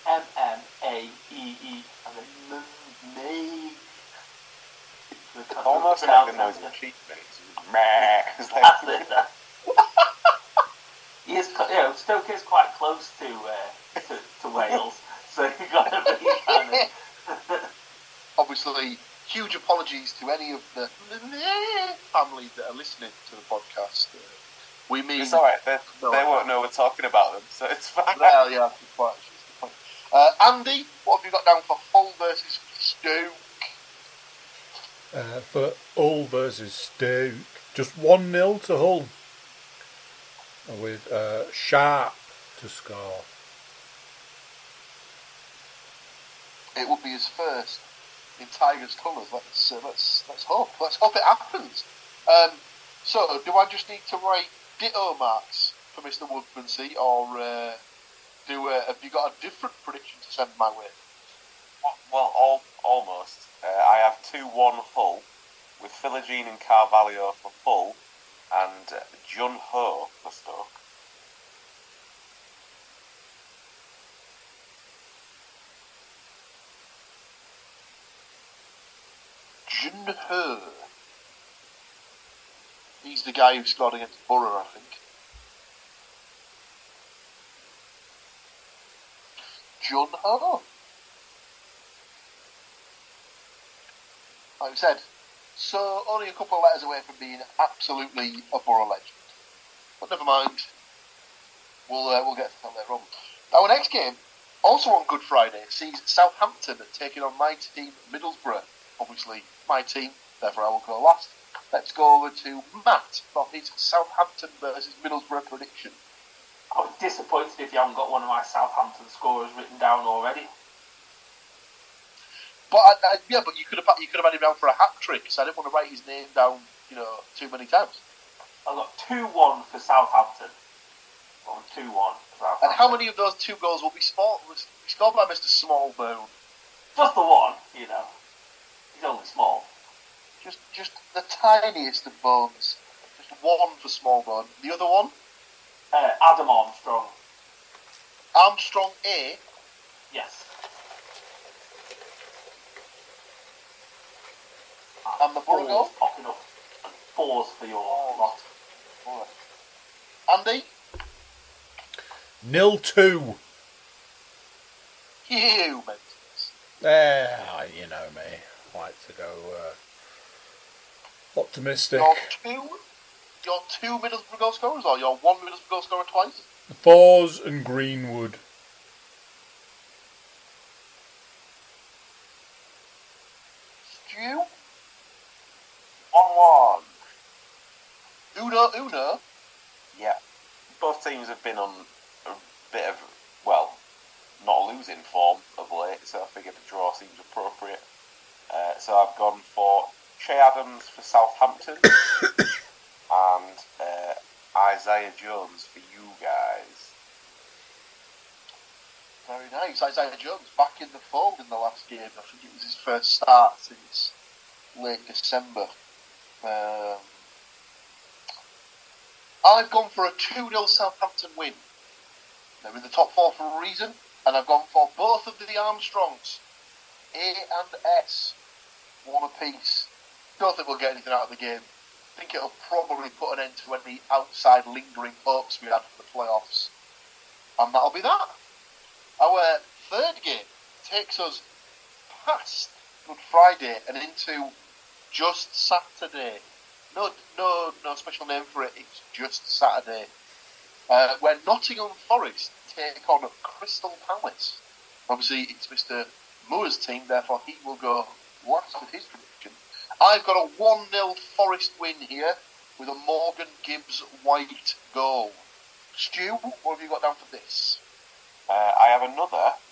M-M-A-E-E. And then Mame. Almost like the noise of a sheep face. That's it. He is, Stoke is quite close to Wales, so you've got to be kind of... Obviously, huge apologies to any of the families that are listening to the podcast. We mean... It's alright, they won't know we're talking about them, so it's fine. Well, yeah, that's quite the point. Andy, what have you got down for Hull versus Stoke? For Hull versus Stoke, just 1-0 to Hull, with Sharp to score. It would be his first in Tigers colours. Let's hope. Let's hope it happens. So, do I just need to write ditto marks for Mr. Woodmansey, or have you got a different prediction to send my way? Well, almost. I have 2-1 Hull, with Philogene and Carvalho for Hull, and Jun Ho for Stoke. Jun Ho. He's the guy who scored against Borough, I think. Jun Ho. Like I said, so only a couple of letters away from being absolutely a Borough legend. But never mind. We'll get to that later on. Our next game, also on Good Friday, sees Southampton taking on my team, Middlesbrough. Obviously, my team, therefore I will go last. Let's go over to Matt for his Southampton versus Middlesbrough prediction. disappointed if you haven't got one of my Southampton scorers written down already. But but you could have had him down for a hat trick, so I didn't want to write his name down, too many times. I've got 2-1 for Southampton. 2-1 for Southampton. And how many of those 2 goals will be scored by Mr. Smallbone? Just the one, He's only small. Just the tiniest of bones. Just one for Smallbone. The other one? Adam Armstrong. Armstrong A? Yes. And the Borough goal? Popping up. And 4s for your lot. Andy? 0-2. You meant You know me. I like to go optimistic. Your 2 Middlesbrough goal scorers, or your 1 Middlesbrough goal scorer twice? Fours and Greenwood. Stu? 1-1. Uno? Yeah. Both teams have been on a bit of, well, not losing form of late, so I figured a draw seems appropriate. So I've gone for Che Adams for Southampton and Isaiah Jones for you guys. Very nice. Isaiah Jones back in the fold in the last game. I think it was his first start since late December. I've gone for a 2-0 Southampton win. They're in the top 4 for a reason, and I've gone for both of the Armstrongs, A and S, 1 apiece. Don't think we'll get anything out of the game. I think it'll probably put an end to any outside lingering hopes we had for the playoffs. And that'll be that. Our third game takes us past Good Friday and into just Saturday. No special name for it. It's just Saturday. Where Nottingham Forest take on Crystal Palace. Obviously, it's Mr. Moore's team, therefore he will go last with his prediction. I've got a 1-0 Forest win here with a Morgan Gibbs White goal. Stu, what have you got down for this? I have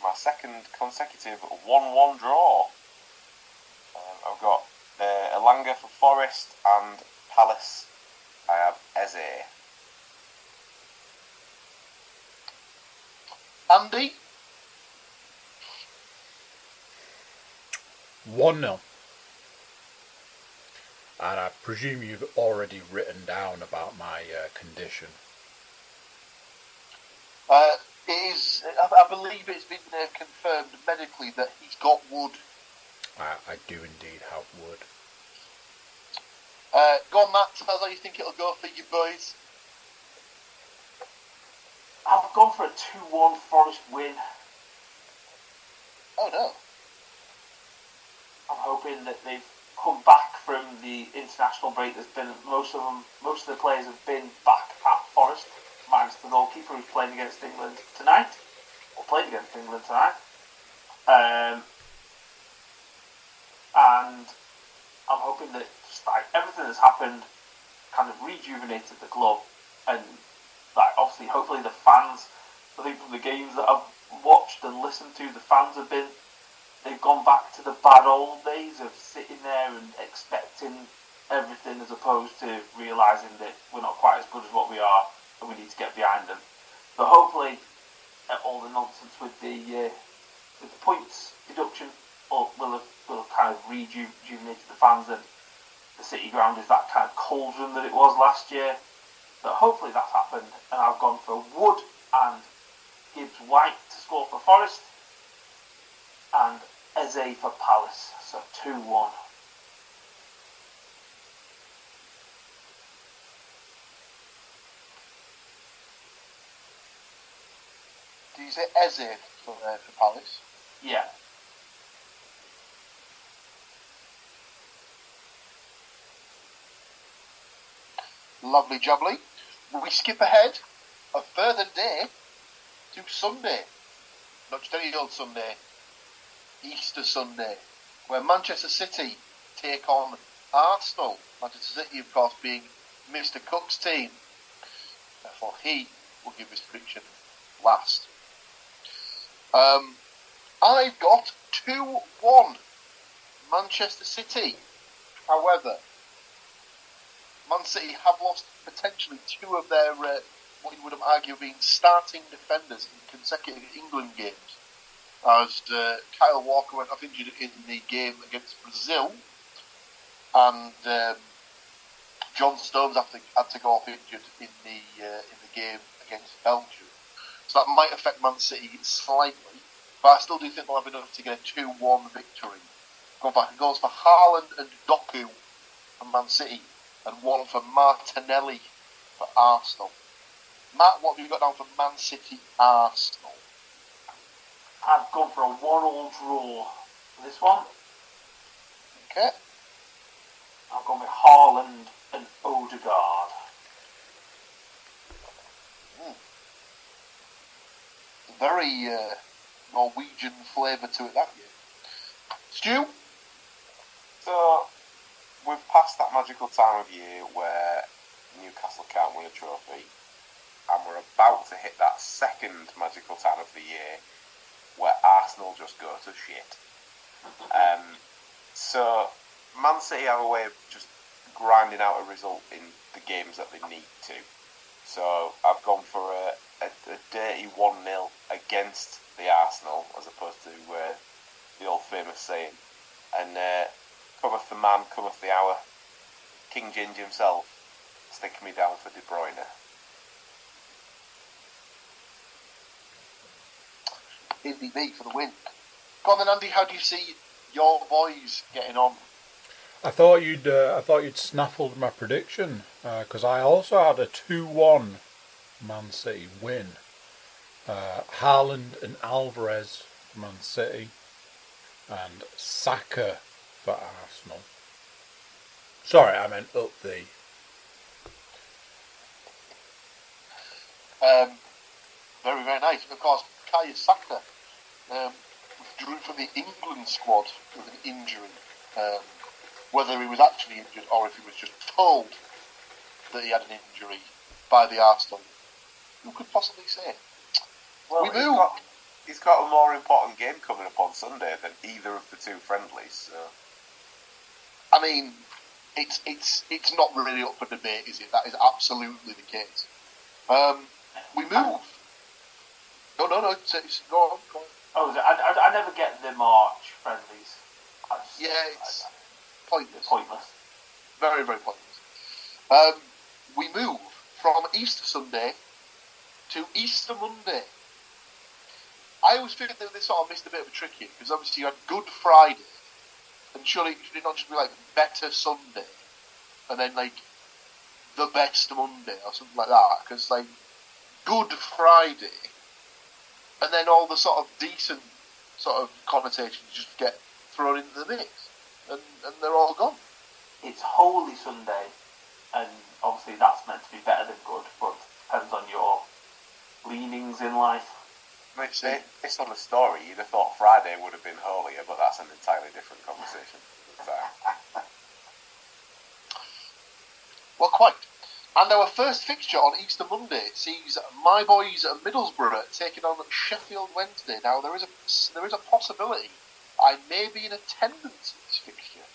my second consecutive 1-1 draw. I've got Elanga for Forest and Palace. I have Eze. Andy? 1-0. And I presume you've already written down about my condition. It is. I believe it's been confirmed medically that he's got wood. I do indeed have wood. Go on, Matt. Tell us how you think it'll go for you boys. I've gone for a 2-1 Forest win. Oh no. I'm hoping that they've come back from the international break. There's been most of the players have been back at Forest, minus the goalkeeper who's playing against England tonight, or played against England tonight. And I'm hoping that just like everything that's happened kind of rejuvenated the club, and like obviously hopefully the fans, I think from the games that I've watched and listened to, the fans they've gone back to the bad old days of sitting there and expecting everything, as opposed to realising that we're not quite as good as what we are and we need to get behind them. But hopefully all the nonsense with the points deduction will have kind of rejuvenated the fans, and the City ground is that kind of cauldron that it was last year. But hopefully that's happened, and I've gone for Wood and Gibbs White to score for Forest, and Eze for Palace, so 2-1. Do you say Eze for Palace? Yeah. Lovely jubbly. We skip ahead a further day to Sunday. Not just any old Sunday. Easter Sunday, where Manchester City take on Arsenal. Manchester City, of course, being Mr. Cook's team. Therefore, he we'll give this prediction last. I've got 2-1 Manchester City. However, Man City have lost potentially 2 of their, what you would have argued being starting defenders in consecutive England games. As Kyle Walker went off injured in the game against Brazil, and John Stones had to go off injured in the game against Belgium. So that might affect Man City slightly, but I still do think they'll have enough to get a 2-1 victory. Going back, it goes for Haaland and Doku for Man City, and 1 for Martinelli for Arsenal. Matt, what have you got down for Man City Arsenal? I've gone for a 1-1 draw for this one. Okay. I've gone with Haaland and Odegaard. Very Norwegian flavour to it, that year. Stu? So, we've passed that magical time of year where Newcastle can't win a trophy, and we're about to hit that second magical time of the year where Arsenal just go to shit. So, Man City have a way of just grinding out a result in the games that they need to. So, I've gone for a dirty 1-0 against the Arsenal, as opposed to the old famous saying. And cometh the man, cometh the hour. King Ginger himself, stick me down for De Bruyne. Indeed, me for the win. Go on then, Andy. How do you see your boys getting on? I thought you'd snaffled my prediction because I also had a 2-1 Man City win. Haaland and Alvarez for Man City, and Saka for Arsenal. Sorry, I meant up the. Very, very nice. And of course, Kaya Saka withdrew from the England squad with an injury. Whether he was actually injured or if he was just told that he had an injury by the Arsenal, who could possibly say? Well, he's got a more important game coming up on Sunday than either of the 2 friendlies. So. I mean, it's not really up for debate, is it? That is absolutely the case. We move. No. Go on. Oh, I never get the March friendlies. It's pointless. Very, very pointless. We move from Easter Sunday to Easter Monday. I always figured that they sort of missed a bit of a trick here, because obviously you had Good Friday, and surely should it not just be like Better Sunday, and then like the Best Monday or something like that? Because like Good Friday, and then all the sort of decent sort of connotations just get thrown into the mix, and they're all gone. It's Holy Sunday, and obviously that's meant to be better than good, but depends on your leanings in life. It's on the story. You'd have thought Friday would have been holier, but that's an entirely different conversation. Well, quite. And our first fixture on Easter Monday sees my boys at Middlesbrough taking on Sheffield Wednesday. Now there is a possibility I may be in attendance at this fixture.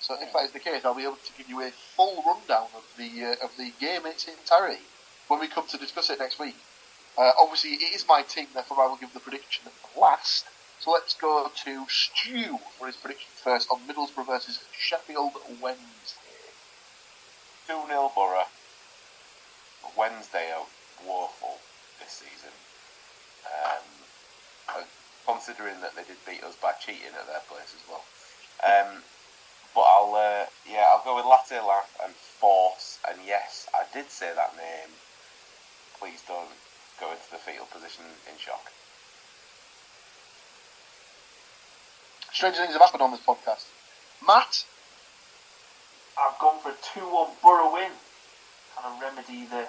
So if that is the case, I'll be able to give you a full rundown of the game in its entirety when we come to discuss it next week. Obviously, it is my team, therefore I will give the prediction last. So let's go to Stu for his prediction first on Middlesbrough versus Sheffield Wednesday. 2-0 Borough. Wednesday are woeful this season. Considering that they did beat us by cheating at their place as well. But I'll go with Latte Laugh and Force. And yes, I did say that name. Please don't go into the fetal position in shock. Strange things have happened on this podcast. Matt? I've gone for a 2-1 Borough win. Kind of remedy the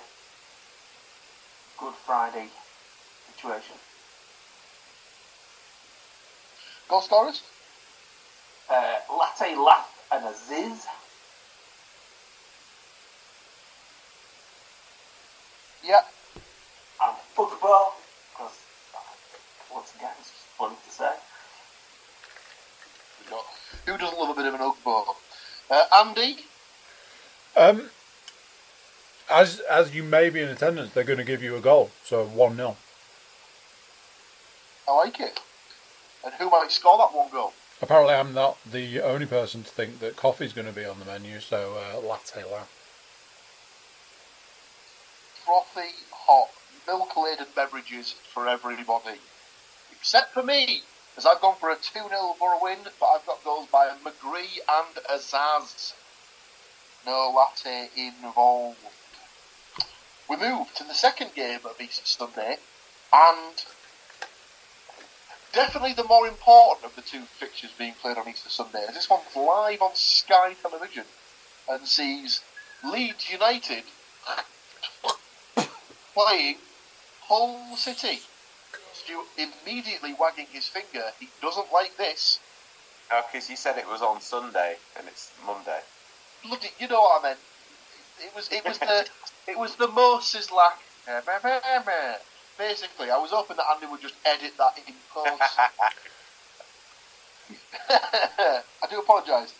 Good Friday situation. Goal scorers? Latte Laugh and Aziz. Yeah. And football, because once again, it's just funny to say. Who doesn't love a bit of an Ugbo? Andy? As you may be in attendance, they're going to give you a goal, so 1-0. I like it. And who might score that one goal? Apparently I'm not the only person to think that coffee's going to be on the menu, so latte la. Frothy, hot, milk-laden beverages for everybody. Except for me, as I've gone for a 2-0 Borough win, but I've got goals by McGree and Azaz. No latte involved. We move to the second game of Easter Sunday, and definitely the more important of the two fixtures being played on Easter Sunday, as this one's live on Sky Television and sees Leeds United playing Hull City. Stuart immediately wagging his finger. He doesn't like this. Oh, because you said it was on Sunday and it's Monday. Bloody, you know what I meant. It was the Moses lack. Basically, I was hoping that Andy would just edit that in post. I do apologise.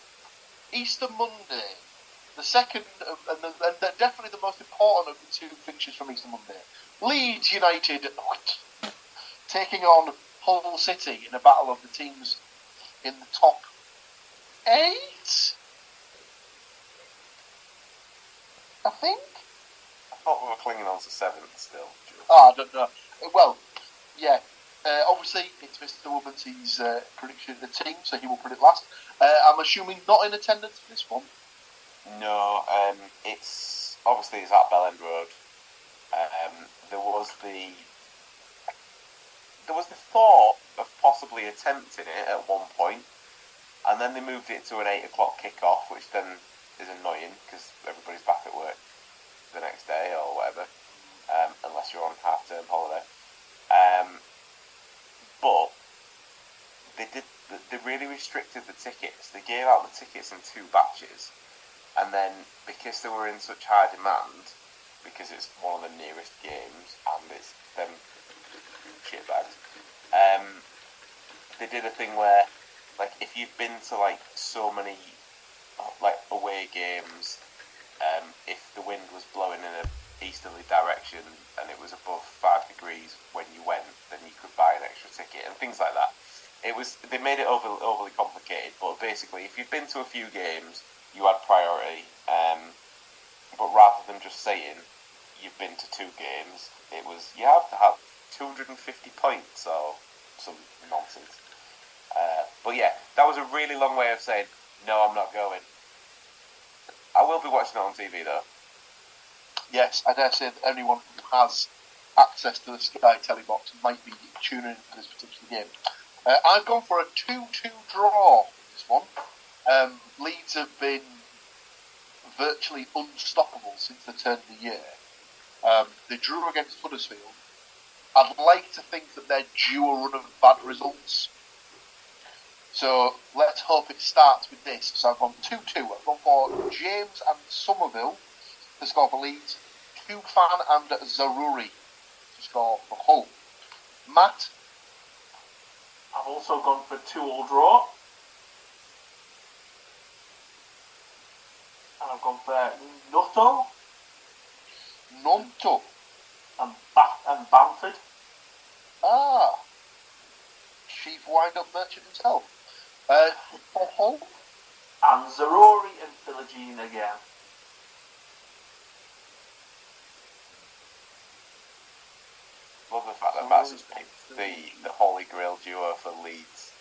Easter Monday, the second, and definitely the most important of the two fixtures from Easter Monday. Leeds United taking on Hull City in a battle of the teams in the top 8, I think. I thought we were clinging on to 7th still. Oh, I don't know. Well, yeah. Obviously, it's Mr. Woodmansey's prediction of the team, so he will predict last. I'm assuming not in attendance for this one. No, it's at Bell End Road. There was the thought of possibly attempting it at one point, and then they moved it to an 8 o'clock kick-off, which then is annoying because everybody's back at work the next day or whatever, unless you're on half-term holiday. But they really restricted the tickets. They gave out the tickets in 2 batches, and then because they were in such high demand, because it's one of the nearest games and it's them shitbags, they did a thing where, like, if you've been to like so many like away games, if the wind was blowing in a easterly direction and it was above 5 degrees when you went, then you could buy an extra ticket and things like that. They made it overly complicated, but basically if you've been to a few games, you had priority, but rather than just saying you've been to 2 games, it was you have to have 250 points or some nonsense. But yeah, that was a really long way of saying no, I'm not going. I will be watching it on TV though. Yes, I dare say that anyone who has access to the Sky Telly box might be tuning in for this particular game. I've gone for a 2-2 draw in this one. Leeds have been virtually unstoppable since the turn of the year. They drew against Huddersfield. I'd like to think that they're due a run of bad results. So let's hope it starts with this. So I've gone 2-2. I've gone for James and Somerville to score for Leeds, Tufan and Zaroury to score for Hull. Matt? I've also gone for 2-2 draw. And I've gone for Nutto and Bamford. Ah, chief wind-up merchant himself. For Hull? And Zaroury and Philogene again. Love the fact that Matt's just picked the Holy Grail duo for Leeds.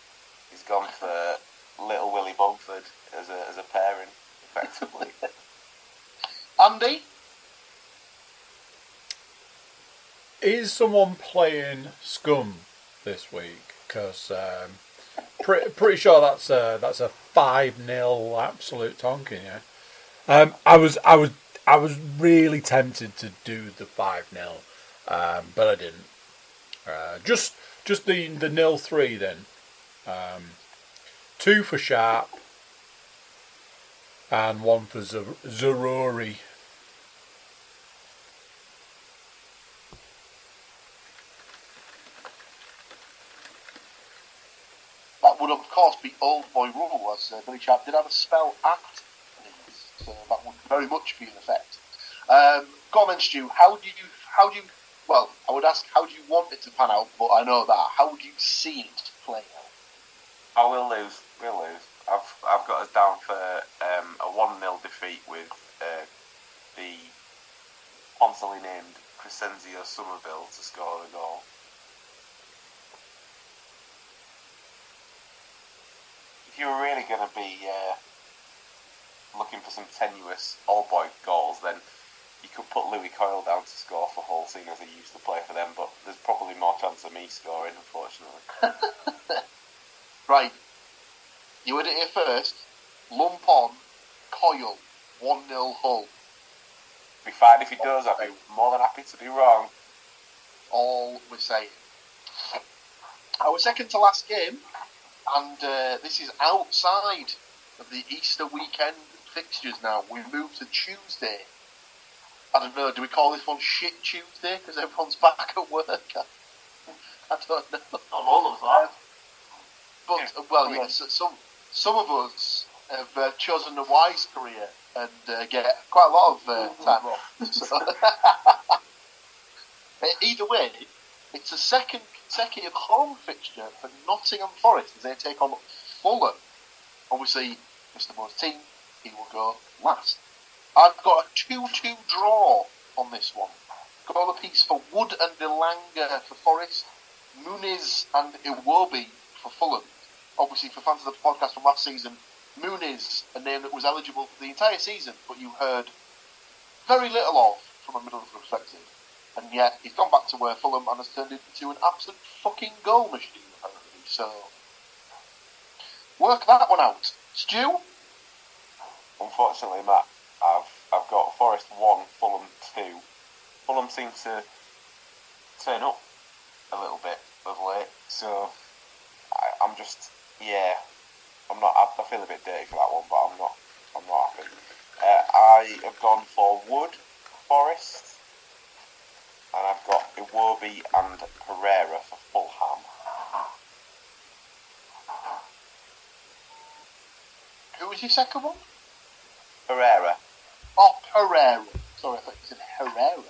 He's gone for Little Willie Bumford as a pairing, effectively. Andy? Is someone playing Scum this week? Because pretty sure that's a 5-0 absolute tonking. Yeah. I was really tempted to do the 5-0, but I didn't. Just the 0-3 then. 2 for Sharp and 1 for Zaroury. course, be Old Boy Rule, as Billy Sharp did have a spell at these, so that would very much be in effect. Go on then, Stu. How do you? Well, I would ask, how do you want it to pan out? But I know that. How do you see it play out? I will lose. We'll lose. I've got us down for a 1-0 defeat with the constantly named Crescenzio Somerville to score the goal. If you were really going to be looking for some tenuous old boy goals, then you could put Louis Coyle down to score for Hull, seeing as he used to play for them, but there's probably more chance of me scoring, unfortunately. Right. You heard it here first. Lump on, Coyle, 1-0 Hull. Be fine if he does. I'd be more than happy to be wrong. All we're saying. Our second to last game, and this is outside of the Easter weekend fixtures now. We move to Tuesday. I don't know, do we call this one Shit Tuesday because everyone's back at work? I don't know. Not all of that. But, well, yes, some of us have chosen a wise career and get quite a lot of time off. So either way, it's a second consecutive home fixture for Nottingham Forest as they take on Fulham. Obviously, Mr. Moore's team, he will go last. I've got a 2-2 draw on this one. Goal apiece for Wood and Delanga for Forest, Muniz and Iwobi for Fulham. Obviously, for fans of the podcast from last season, Muniz, a name that was eligible for the entire season, but you heard very little of from a Middlesbrough perspective. And yet, he's gone back to where Fulham and has turned into an absolute fucking goal machine, apparently. So, work that one out. Stu? Unfortunately, Matt, I've got Forest 1, Fulham 2. Fulham seem to turn up a little bit of late, so I'm just, I'm not. I feel a bit dirty for that one, but I'm not happy. I have gone for Wood, Forest, and I've got Iwobi and Pereira for Fulham. Who was your second one? Pereira. Oh, Pereira. Sorry, I thought you said Herrera.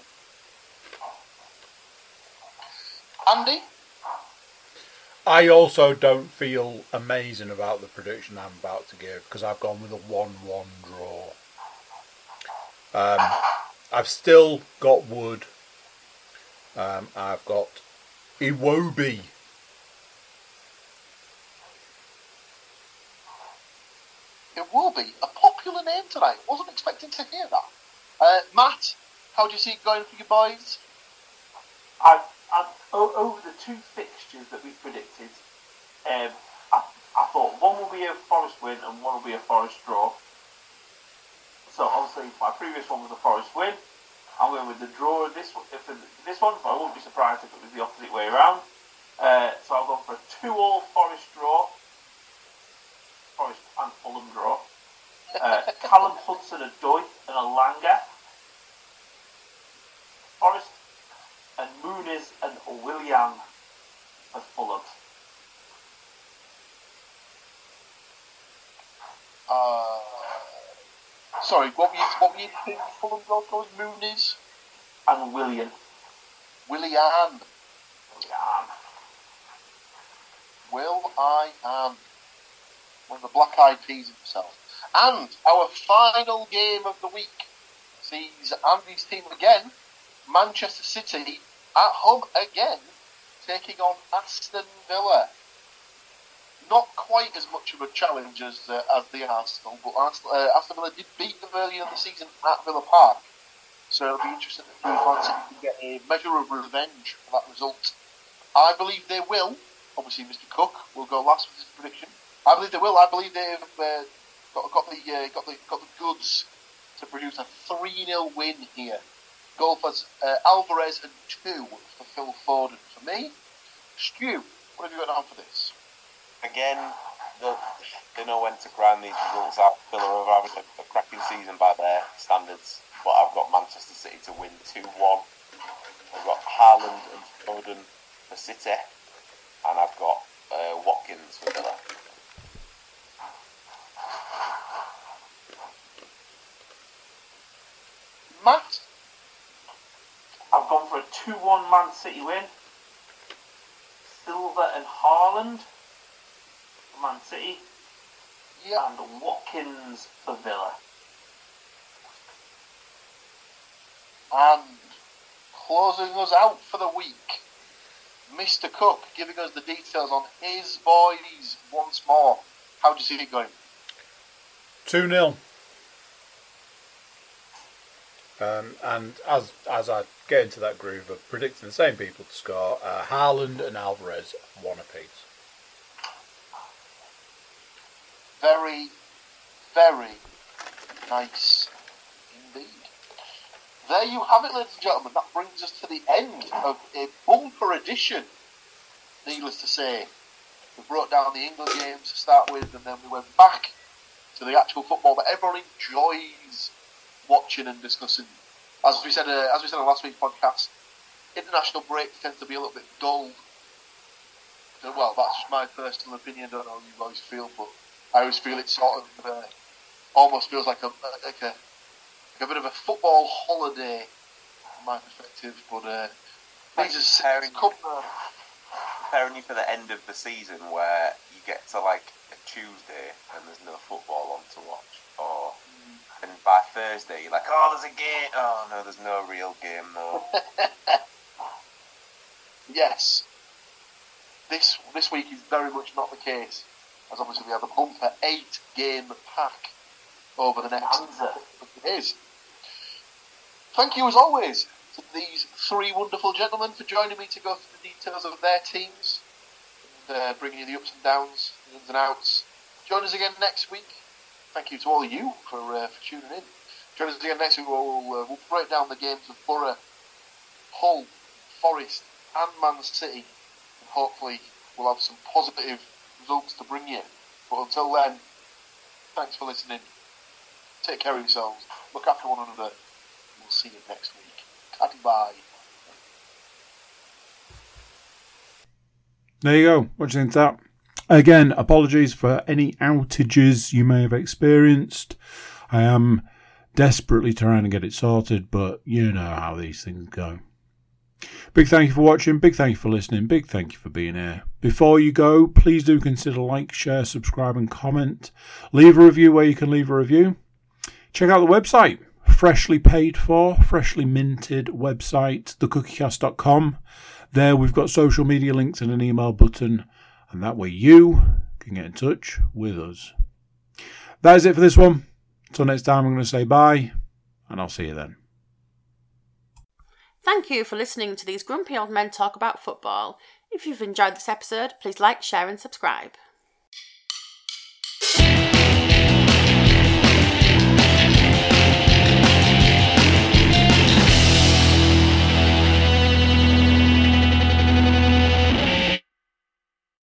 Andy? I also don't feel amazing about the prediction I'm about to give because I've gone with a 1-1 draw. I've still got Wood. I've got Iwobi. Iwobi, a popular name tonight. Wasn't expecting to hear that. Matt, how do you see it going for you boys? Over the two fixtures that we predicted, I thought one will be a Forest win and one will be a Forest draw. So obviously my previous one was a Forest win. I'm going with the draw of this one, but I won't be surprised if it was the opposite way around. So I've gone for a 2-2 Forest draw. Forest and Fulham draw. Callum Hudson, a Doy and a Langer. Forest and Muniz and Willian for Fulham. Sorry, what were you thinking Fulham goal for? Muniz? And Willian. Will-I-am. One of the Black-Eyed Peas himself. And our final game of the week sees Andy's team again, Manchester City, at home again, taking on Aston Villa. Not quite as much of a challenge as the Arsenal, but Aston Villa did beat them earlier in the season at Villa Park. So it'll be interesting if Man City can get a measure of revenge for that result. I believe they will. Obviously, Mr. Cook will go last with his prediction. I believe they will. I believe they've got the goods to produce a 3-0 win here. Goal for Alvarez and 2 for Phil Foden. For me, Stu, what have you got down for this? Again, they know when to grind these results out. Villa are having a cracking season by their standards, but I've got Manchester City to win 2-1. I've got Haaland and Foden for City, and I've got Watkins for Villa. Matt? I've gone for a 2-1 Man City win. Silva and Haaland for Man City. Yeah. And Watkins for Villa. And closing us out for the week, Mr. Cook giving us the details on his boys once more. How do you see it going? 2-0. And as I get into that groove of predicting the same people to score, Haaland and Alvarez 1 apiece. Very, very nice indeed. There you have it, ladies and gentlemen. That brings us to the end of a bumper edition, needless to say. We brought down the England games to start with, and then we went back to the actual football that everyone enjoys watching and discussing. As we said in last week's podcast, international breaks tend to be a little bit dull. Well, that's just my personal opinion. I don't know how you guys feel, but I always feel it sort of almost feels like a bit of a football holiday from my perspective. But preparing you for the end of the season where you get to like a Tuesday and there's no football on to watch, and by Thursday you're like, oh, there's a game. Oh no, there's no real game though. Yes. This week is very much not the case, as obviously we have a bumper 8-game pack over the next days. Thank you as always to these 3 wonderful gentlemen for joining me to go through the details of their teams and bringing you the ups and downs, the ins and outs. Join us again next week. Thank you to all of you for tuning in. Join us again next week where we'll break down the games of Borough, Hull, Forest and Man City. And hopefully we'll have some positive results to bring you. But until then, thanks for listening. Take care of yourselves. Look after one another. We'll see you next week. Bye. There you go. What do you think of that? Again, apologies for any outages you may have experienced. I am desperately trying to get it sorted, but you know how these things go. Big thank you for watching. Big thank you for listening. Big thank you for being here. Before you go, please do consider like, share, subscribe and comment. Leave a review where you can leave a review. Check out the website. Freshly paid for, freshly minted website, thecookiecast.com. There we've got social media links and an email button, and that way you can get in touch with us. That is it for this one. Until next time, I'm going to say bye, and I'll see you then. Thank you for listening to these grumpy old men talk about football. If you've enjoyed this episode, please like, share and subscribe.